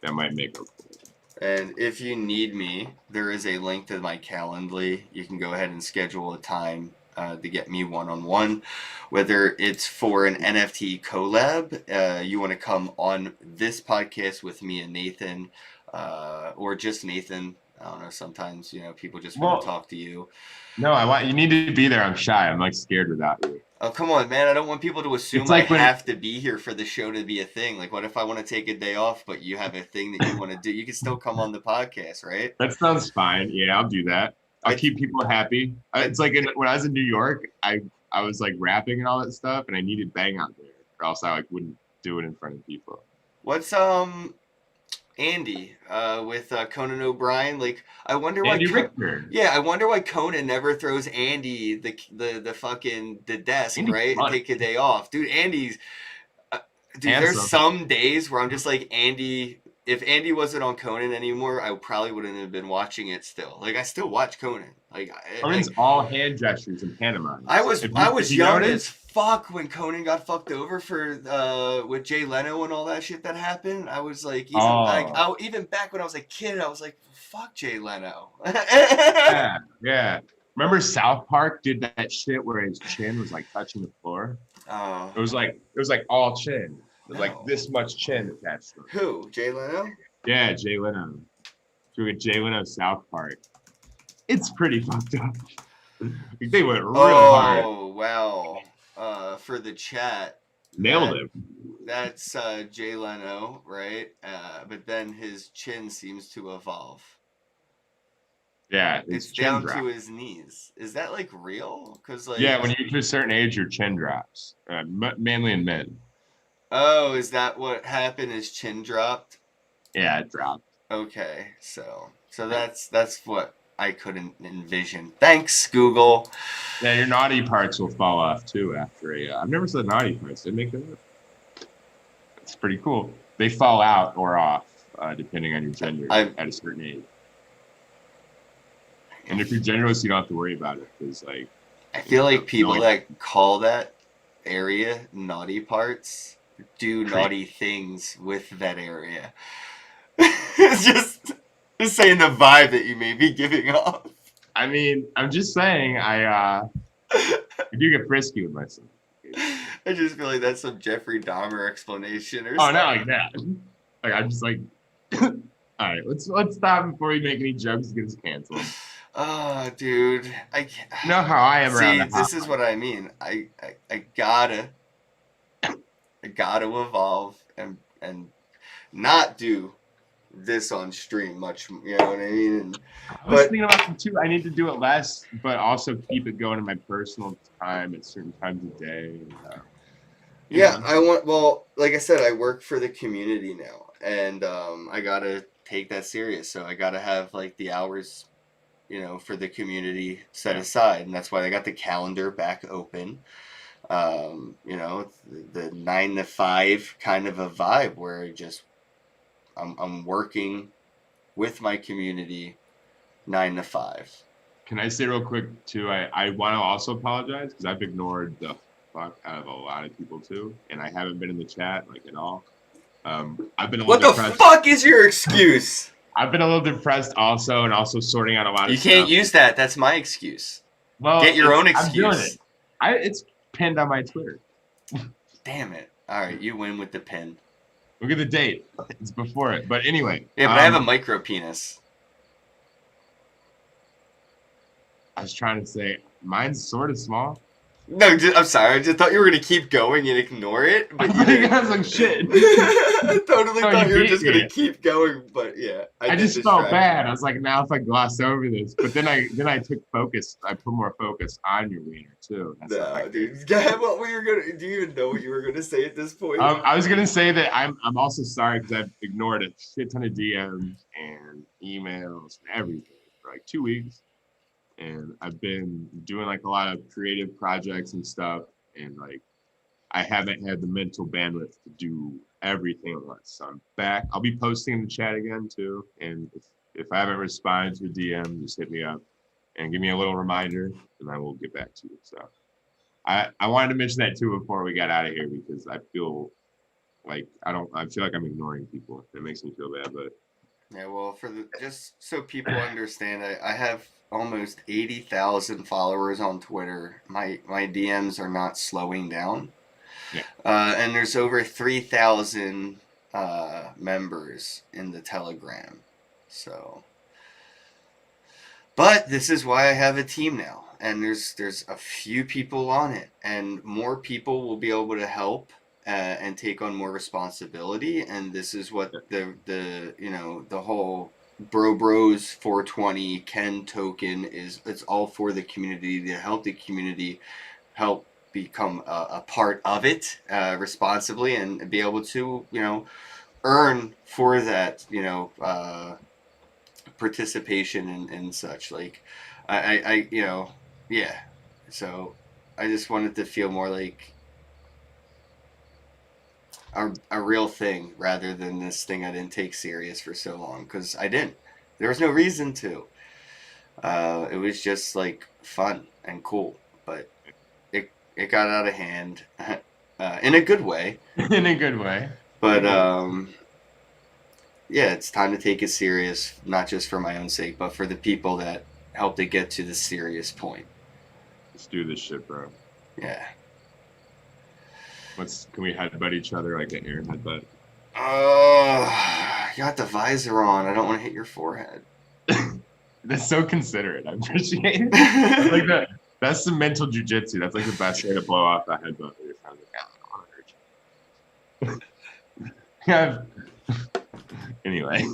that might make up for it. And if you need me, there is a link to my Calendly. You can go ahead and schedule a time to get me one-on-one, whether it's for an NFT collab, you want to come on this podcast with me and Nathan, or just Nathan. I don't know, sometimes, people just want to talk to you. No, you need to be there. I'm shy. I'm like scared without you. Oh, come on, man. I don't want people to assume I have to be here for the show to be a thing. Like, what if I want to take a day off, but you have a thing that you want to do? You can still come on the podcast, right? That sounds fine. Yeah, I'll do that. I'll keep people happy. It's like when I was in New York, I was like rapping and all that stuff, and I needed bang out there, or else I wouldn't do it in front of people. What's Andy with Conan O'Brien? Like, I wonder why. I wonder why Conan never throws Andy the desk, Andy's right, funny. And take a day off, dude. Andy's there's some days where I'm just like, Andy. If Andy wasn't on Conan anymore, I probably wouldn't have been watching it still. Like, I still watch Conan. Conan's all hand gestures and pantomime. I was young as fuck when Conan got fucked over for with Jay Leno and all that shit that happened. I was like, even back when I was a kid, I was like, fuck Jay Leno. yeah. Remember South Park did that shit where his chin was like touching the floor? Oh. It was like all chin. Like this much chin attached to it. Who? Jay Leno? Yeah, Jay Leno. So we get Jay Leno South Park. It's pretty fucked up. They went real hard. Oh, wow. For the chat. Nailed it. That's Jay Leno, right? But then his chin seems to evolve. Yeah, it's down to his knees. Is that like real? Because when you get to a certain age, your chin drops. Mainly in men. Oh, is that what happened? His chin dropped? Yeah, it dropped. Okay, so that's what I couldn't envision. Thanks, Google. Yeah, your naughty parts will fall off too after I've never said naughty parts. Did I make that up? It's pretty cool. They fall out or off depending on your gender at a certain age. And if you're genderless, you don't have to worry about it because I feel like people that call that area naughty parts do naughty things with that area. It's just saying the vibe that you may be giving off. I mean, I'm just saying I do get frisky with myself. I just feel like that's some Jeffrey Dahmer explanation or something. Oh, not like that. Like I'm just like all right, let's stop before we make any jokes and get us canceled. Oh, dude. You know how I am around the house. This is what I mean. I gotta evolve and not do this on stream much, you know what I mean? I was thinking about it too. I need to do it less, but also keep it going in my personal time at certain times of day. Like I said, I work for the community now, and I gotta take that serious. So I gotta have like the hours, for the community set aside, and that's why I got the calendar back open. The 9 to 5 kind of a vibe where I'm working with my community 9 to 5. Can I say real quick too? I want to also apologize because I've ignored the fuck out of a lot of people too, and I haven't been in the chat at all. I've been a little depressed. What the fuck is your excuse? I've been a little depressed also, and also sorting out a lot of stuff. You can't use that. That's my excuse. Well, get your own excuse. I'm doing it. It's pinned on my Twitter. Damn it. All right, you win with the pin. Look at the date. It's before it. But anyway. Yeah, but I have a micro penis. I was trying to say, mine's sort of small. No, I'm sorry. I just thought you were gonna keep going and ignore it. But you didn't. I was like, shit. I totally No, thought you were beat just me. gonna keep going. But yeah, I just felt bad. I was like, now if I gloss over this, but then I took focus. I put more focus on your wiener too. That's not No, my dude. What were you gonna? Do you even know what you were gonna say at this point? I was gonna say that I'm also sorry because I've ignored a shit ton of DMs and emails and everything for like 2 weeks, and I've been doing like a lot of creative projects and stuff, and like I haven't had the mental bandwidth to do everything at once. So I'm back. I'll be posting in the chat again too, and if I haven't responded to a DM, just hit me up and give me a little reminder, and I will get back to you. So. I wanted to mention that too before we got out of here because I feel like I feel like I'm ignoring people. It makes me feel bad, but yeah, well, just so people understand, I have almost 80,000 followers on Twitter. My DMs are not slowing down. Yeah. And there's over 3,000 members in the Telegram. So, but this is why I have a team now. And there's a few people on it, and more people will be able to help and take on more responsibility. And this is what the whole Bros 420 Ken token is. It's all for the community to help the community help become a part of it responsibly and be able to earn for that participation and such. Like I yeah, so I just wanted to feel more like a real thing rather than this thing I didn't take serious for so long, because I didn't. There was no reason to. It was just like fun and cool, but it got out of hand in a good way. In a good way. But yeah, it's time to take it serious, not just for my own sake, but for the people that helped it get to the serious point. Let's do this shit, bro. Yeah. Can we headbutt each other like an air headbutt? You got the visor on. I don't want to hit your forehead. That's so considerate. I appreciate it. That's some mental jujitsu. That's like the best way to blow off a headbutt. You're kind of like, I don't want to hurt you. Anyway.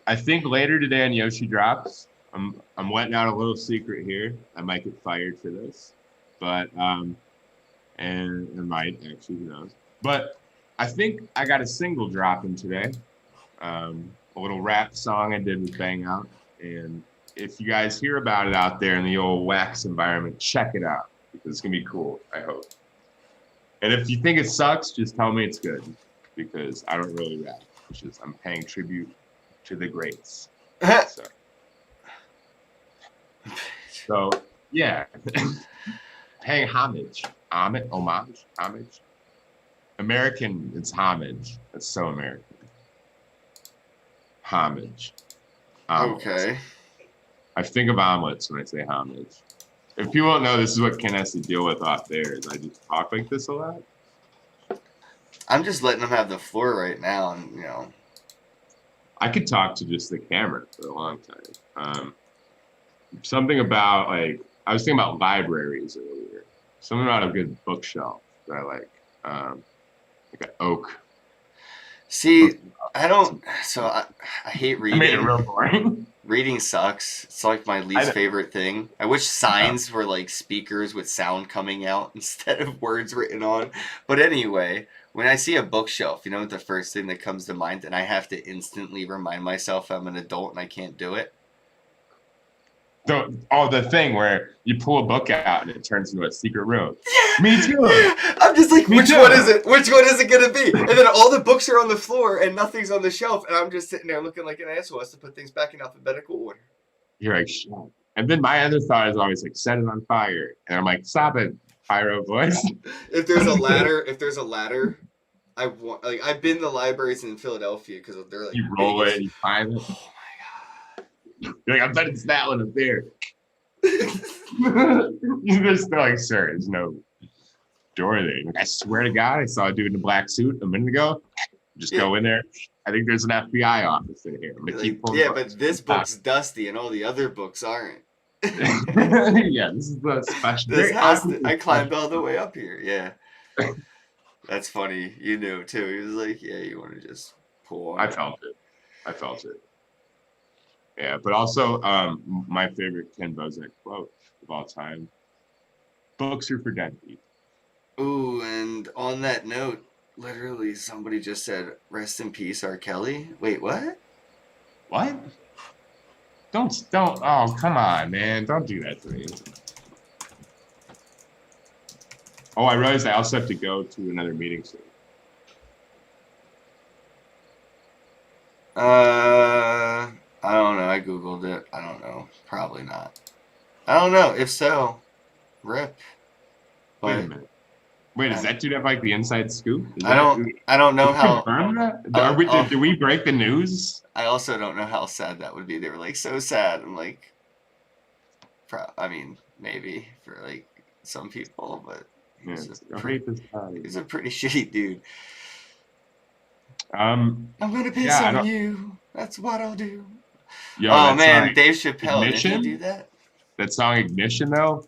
I think later today on Yoshi Drops, I'm letting out a little secret here. I might get fired for this, but and it might actually, who knows? But I think I got a single dropping today, a little rap song I did with Bang Out, and if you guys hear about it out there in the old wax environment, check it out because it's gonna be cool. I hope. And if you think it sucks, just tell me it's good because I don't really rap. It's just I'm paying tribute to the greats. So yeah, paying homage. American, it's homage. That's so American. Homage. Omelets. Okay. I think of omelets when I say homage. If people don't know, this is what Ken has to deal with off there. Is I just talk like this a lot. I'm just letting them have the floor right now, and I could talk to just the camera for a long time. Something about I was thinking about libraries earlier. Something about a good bookshelf that I like an oak. See, I don't. So I hate reading. I made it real boring. Reading sucks. It's like my least favorite thing. I wish signs were like speakers with sound coming out instead of words written on. But anyway, when I see a bookshelf, the first thing that comes to mind, and I have to instantly remind myself I'm an adult and I can't do it. The thing where you pull a book out and it turns into a secret room. Yeah, Me too. Yeah. I'm just like, which one is it? Which one is it going to be? And then all the books are on the floor and nothing's on the shelf. And I'm just sitting there looking like an asshole has to put things back in alphabetical order. You're like, shit. And then my other thought is always like, set it on fire. And I'm like, stop it, pyro voice. If there's a ladder, I've been to libraries in Philadelphia because they're like, you roll it, you find it. Oh my God. You're like, I bet it's that one up there. You're just like, sir, there's no. door there. Like, I swear to God, I saw a dude in a black suit a minute ago. Just go in there. I think there's an FBI office in here. I'm gonna keep pulling Yeah, books. but this book's dusty and all the other books aren't. Yeah, this is the special. This Very house, obviously I climbed special. all the way up here. Yeah. That's funny. You knew too. He was like, yeah, you want to just pull on I it. felt it. Yeah, but also my favorite Ken Bozek quote of all time: "Books are for dead people." Ooh, and on that note, literally somebody just said, rest in peace, R. Kelly. Wait, what? What? Don't. Oh, come on, man! Don't do that to me. Oh, I realized I also have to go to another meeting soon. I don't know. I Googled it. I don't know. Probably not. I don't know. If so, rip. Wait a But minute. Wait, does that dude have like the inside scoop? Is I that, don't know did we how. confirm that? Did we break the news? I also don't know how sad that would be. They were like so sad. I'm like, I mean, maybe for like some people, but he's I hate this guy. he's a pretty shitty dude. Um, I'm gonna piss yeah, on you. That's what I'll do. Yo, Oh that man, song, Dave Chappelle, didn't Ignition? he do that? That song Ignition though,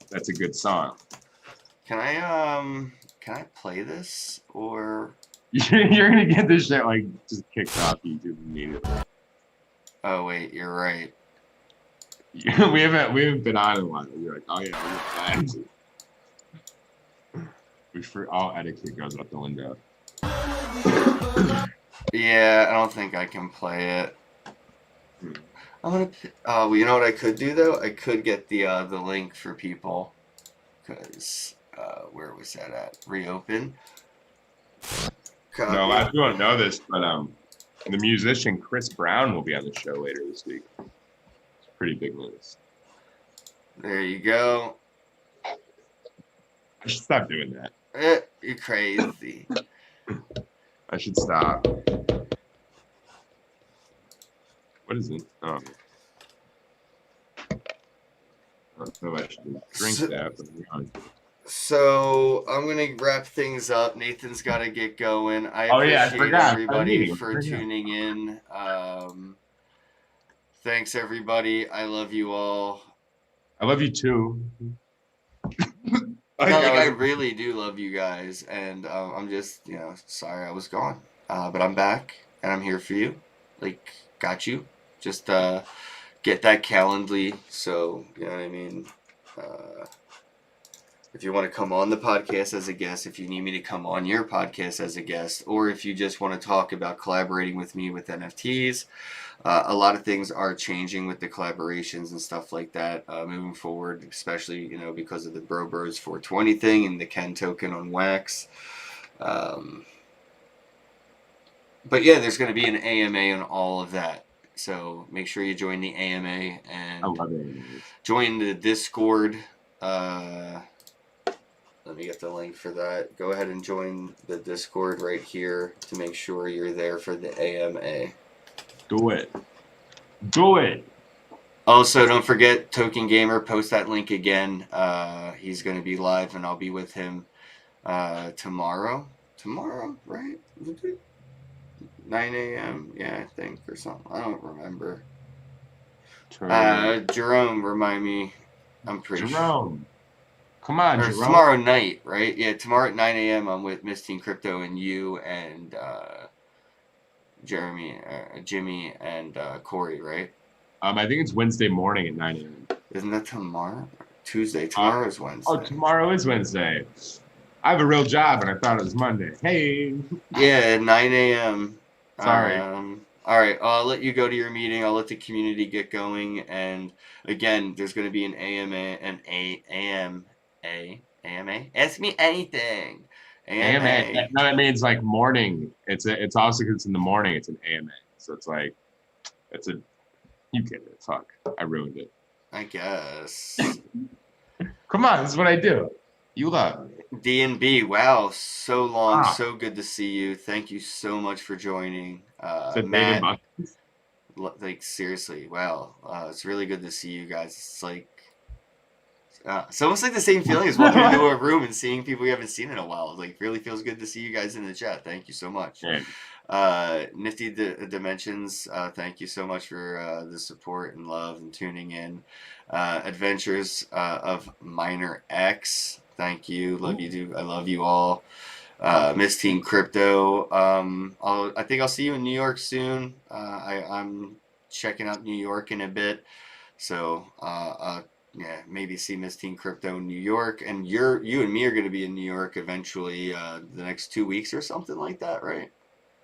that's a good song. Can I play this or? You're gonna get this shit like just kicked off YouTube immediately. Oh wait, you're right. we haven't been on in a while. You're like, oh yeah, all etiquette goes out the window. Yeah, I don't think I can play it. I'm gonna. Well, you know what I could do though? I could get the link for people, because where was that at? Reopen. Copy. No, a lot of people don't know this, but the musician Chris Brown will be on the show later this week. It's pretty big news. There you go. I should stop doing that. You're crazy. I should stop. What is it? Oh. I don't know if I should drink that, but So I'm gonna wrap things up. Nathan's got to get going. I appreciate forgot. everybody for tuning in. Thanks everybody. I love you all. I love you too. I really do love you guys, and I'm just sorry I was gone, but I'm back and I'm here for you. Like, got you. Just get that Calendly. So you know what I mean. If you want to come on the podcast as a guest, if you need me to come on your podcast as a guest, or if you just want to talk about collaborating with me with NFTs, a lot of things are changing with the collaborations and stuff like that moving forward, especially because of the Bro Bros 420 thing and the Ken token on Wax. But yeah, there's going to be an AMA on all of that. So make sure you join the AMA and I love it. Join the Discord. Let me get the link for that. Go ahead and join the Discord right here to make sure you're there for the AMA. Do it. Do it. Also, don't forget, Token Gamer, post that link again. He's going to be live, and I'll be with him tomorrow. Tomorrow, right? 9 a.m., yeah, I think, or something. I don't remember. Jerome, remind me. I'm pretty sure. Come on, or Jerome. Tomorrow night, right? Yeah, tomorrow at 9 a.m. I'm with Miss Teen Crypto and you and Jimmy and Corey, right? I think it's Wednesday morning at 9 a.m. Isn't that tomorrow? Tuesday. Tomorrow is Wednesday. Oh, tomorrow is Wednesday. I have a real job and I thought it was Monday. Hey. Yeah, at 9 a.m. Sorry. All right, I'll let you go to your meeting. I'll let the community get going. And again, there's going to be an AMA. Ask me anything. AMA. No, it means like morning. It's also because it's in the morning. It's an AMA. So it's like, you get it. Fuck. I ruined it. I guess. Come on, this is what I do. You love me. D&B, wow, so long, so good to see you. Thank you so much for joining. Matt, like seriously, wow, it's really good to see you guys. It's like It's almost like the same feeling as walking into a room and seeing people you haven't seen in a while. Like, really feels good to see you guys in the chat. Thank you so much. Nifty Dimensions, thank you so much for the support and love and tuning in. Adventures of Minor X, thank you. Love you, dude. I love you all. Miss Team Crypto, I think I'll see you in New York soon. I'm checking out New York in a bit, so yeah, maybe see Miss Team Crypto in New York, and you and me are going to be in New York eventually, the next 2 weeks or something like that, right?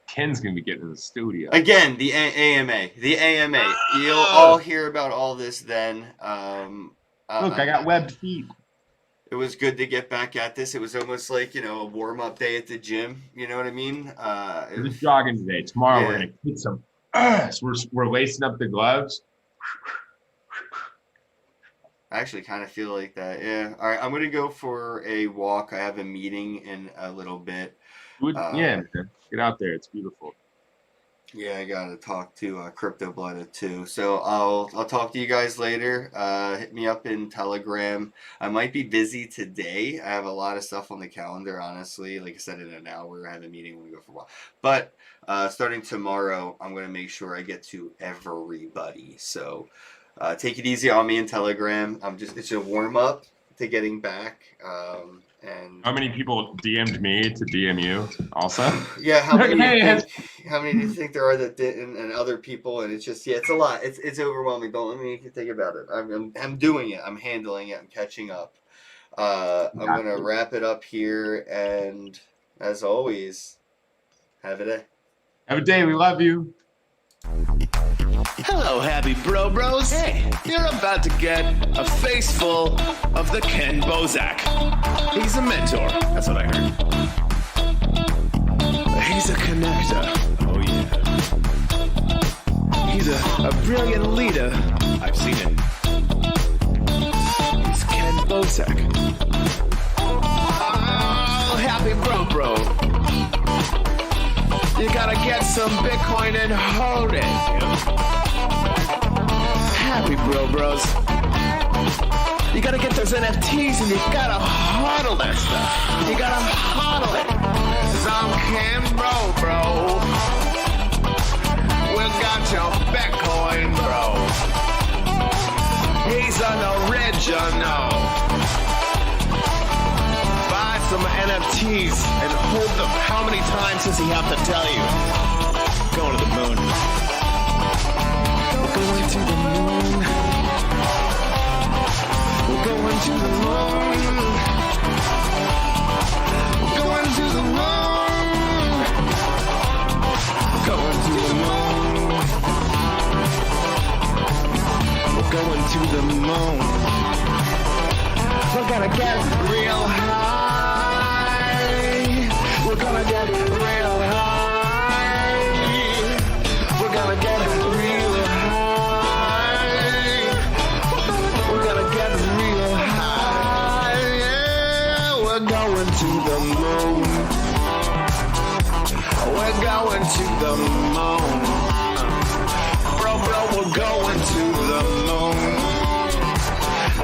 Ken's gonna be getting in the studio again. The AMA. You'll all hear about all this then. Look, I got webbed feet. It was good to get back at this. It was almost like, a warm-up day at the gym. You know what I mean? We're just jogging today. Tomorrow we're gonna hit some. So we're lacing up the gloves. I actually kind of feel like that. Yeah. All right. I'm gonna go for a walk. I have a meeting in a little bit. Yeah, man. Get out there. It's beautiful. Yeah, I gotta talk to Crypto Blooded too. So I'll talk to you guys later. Hit me up in Telegram. I might be busy today. I have a lot of stuff on the calendar, honestly. Like I said, in an hour, I have a meeting when we go for a while. But starting tomorrow, I'm gonna make sure I get to everybody. So take it easy on me in Telegram. It's a warm up to getting back. And how many people DM'd me to DM you also? Yeah, how many do you think there are that didn't, and other people? And it's just, it's a lot. It's overwhelming. Don't let me think about it. I'm doing it. I'm handling it. I'm catching up. I'm gonna wrap it up here, and as always, have a day. Have a day. We love you. Hello, happy bros. Hey, you're about to get a face full of the Ken Bozak. He's a mentor. That's what I heard. He's a connector. Oh, yeah. He's a brilliant leader. I've seen it. He's Ken Bozak. Oh, happy bro. You gotta get some Bitcoin and hold it. Happy bros. You gotta get those NFTs and you gotta hodl that stuff. You gotta hodl it. 'Cause I'm Ken bro. We got your Bitcoin, bro. He's an original. Buy some NFTs and hold them. How many times does he have to tell you? Going to the moon. Going to the moon. We're going to the moon. We're going to the moon. Going to the moon. We're going to the moon. We're gonna get real high. We're gonna get real high. We're gonna get real high. We're gonna get real high. Yeah, we're going to the moon. We're going to the moon. Bro, we're going to the moon.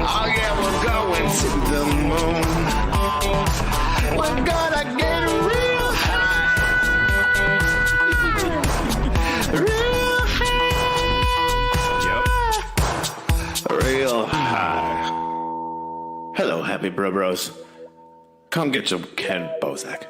Oh yeah, we're going to the moon. We're gonna get real high. Real high. Yep. Real high. Hello, happy bros. Come get some Ken Bozak.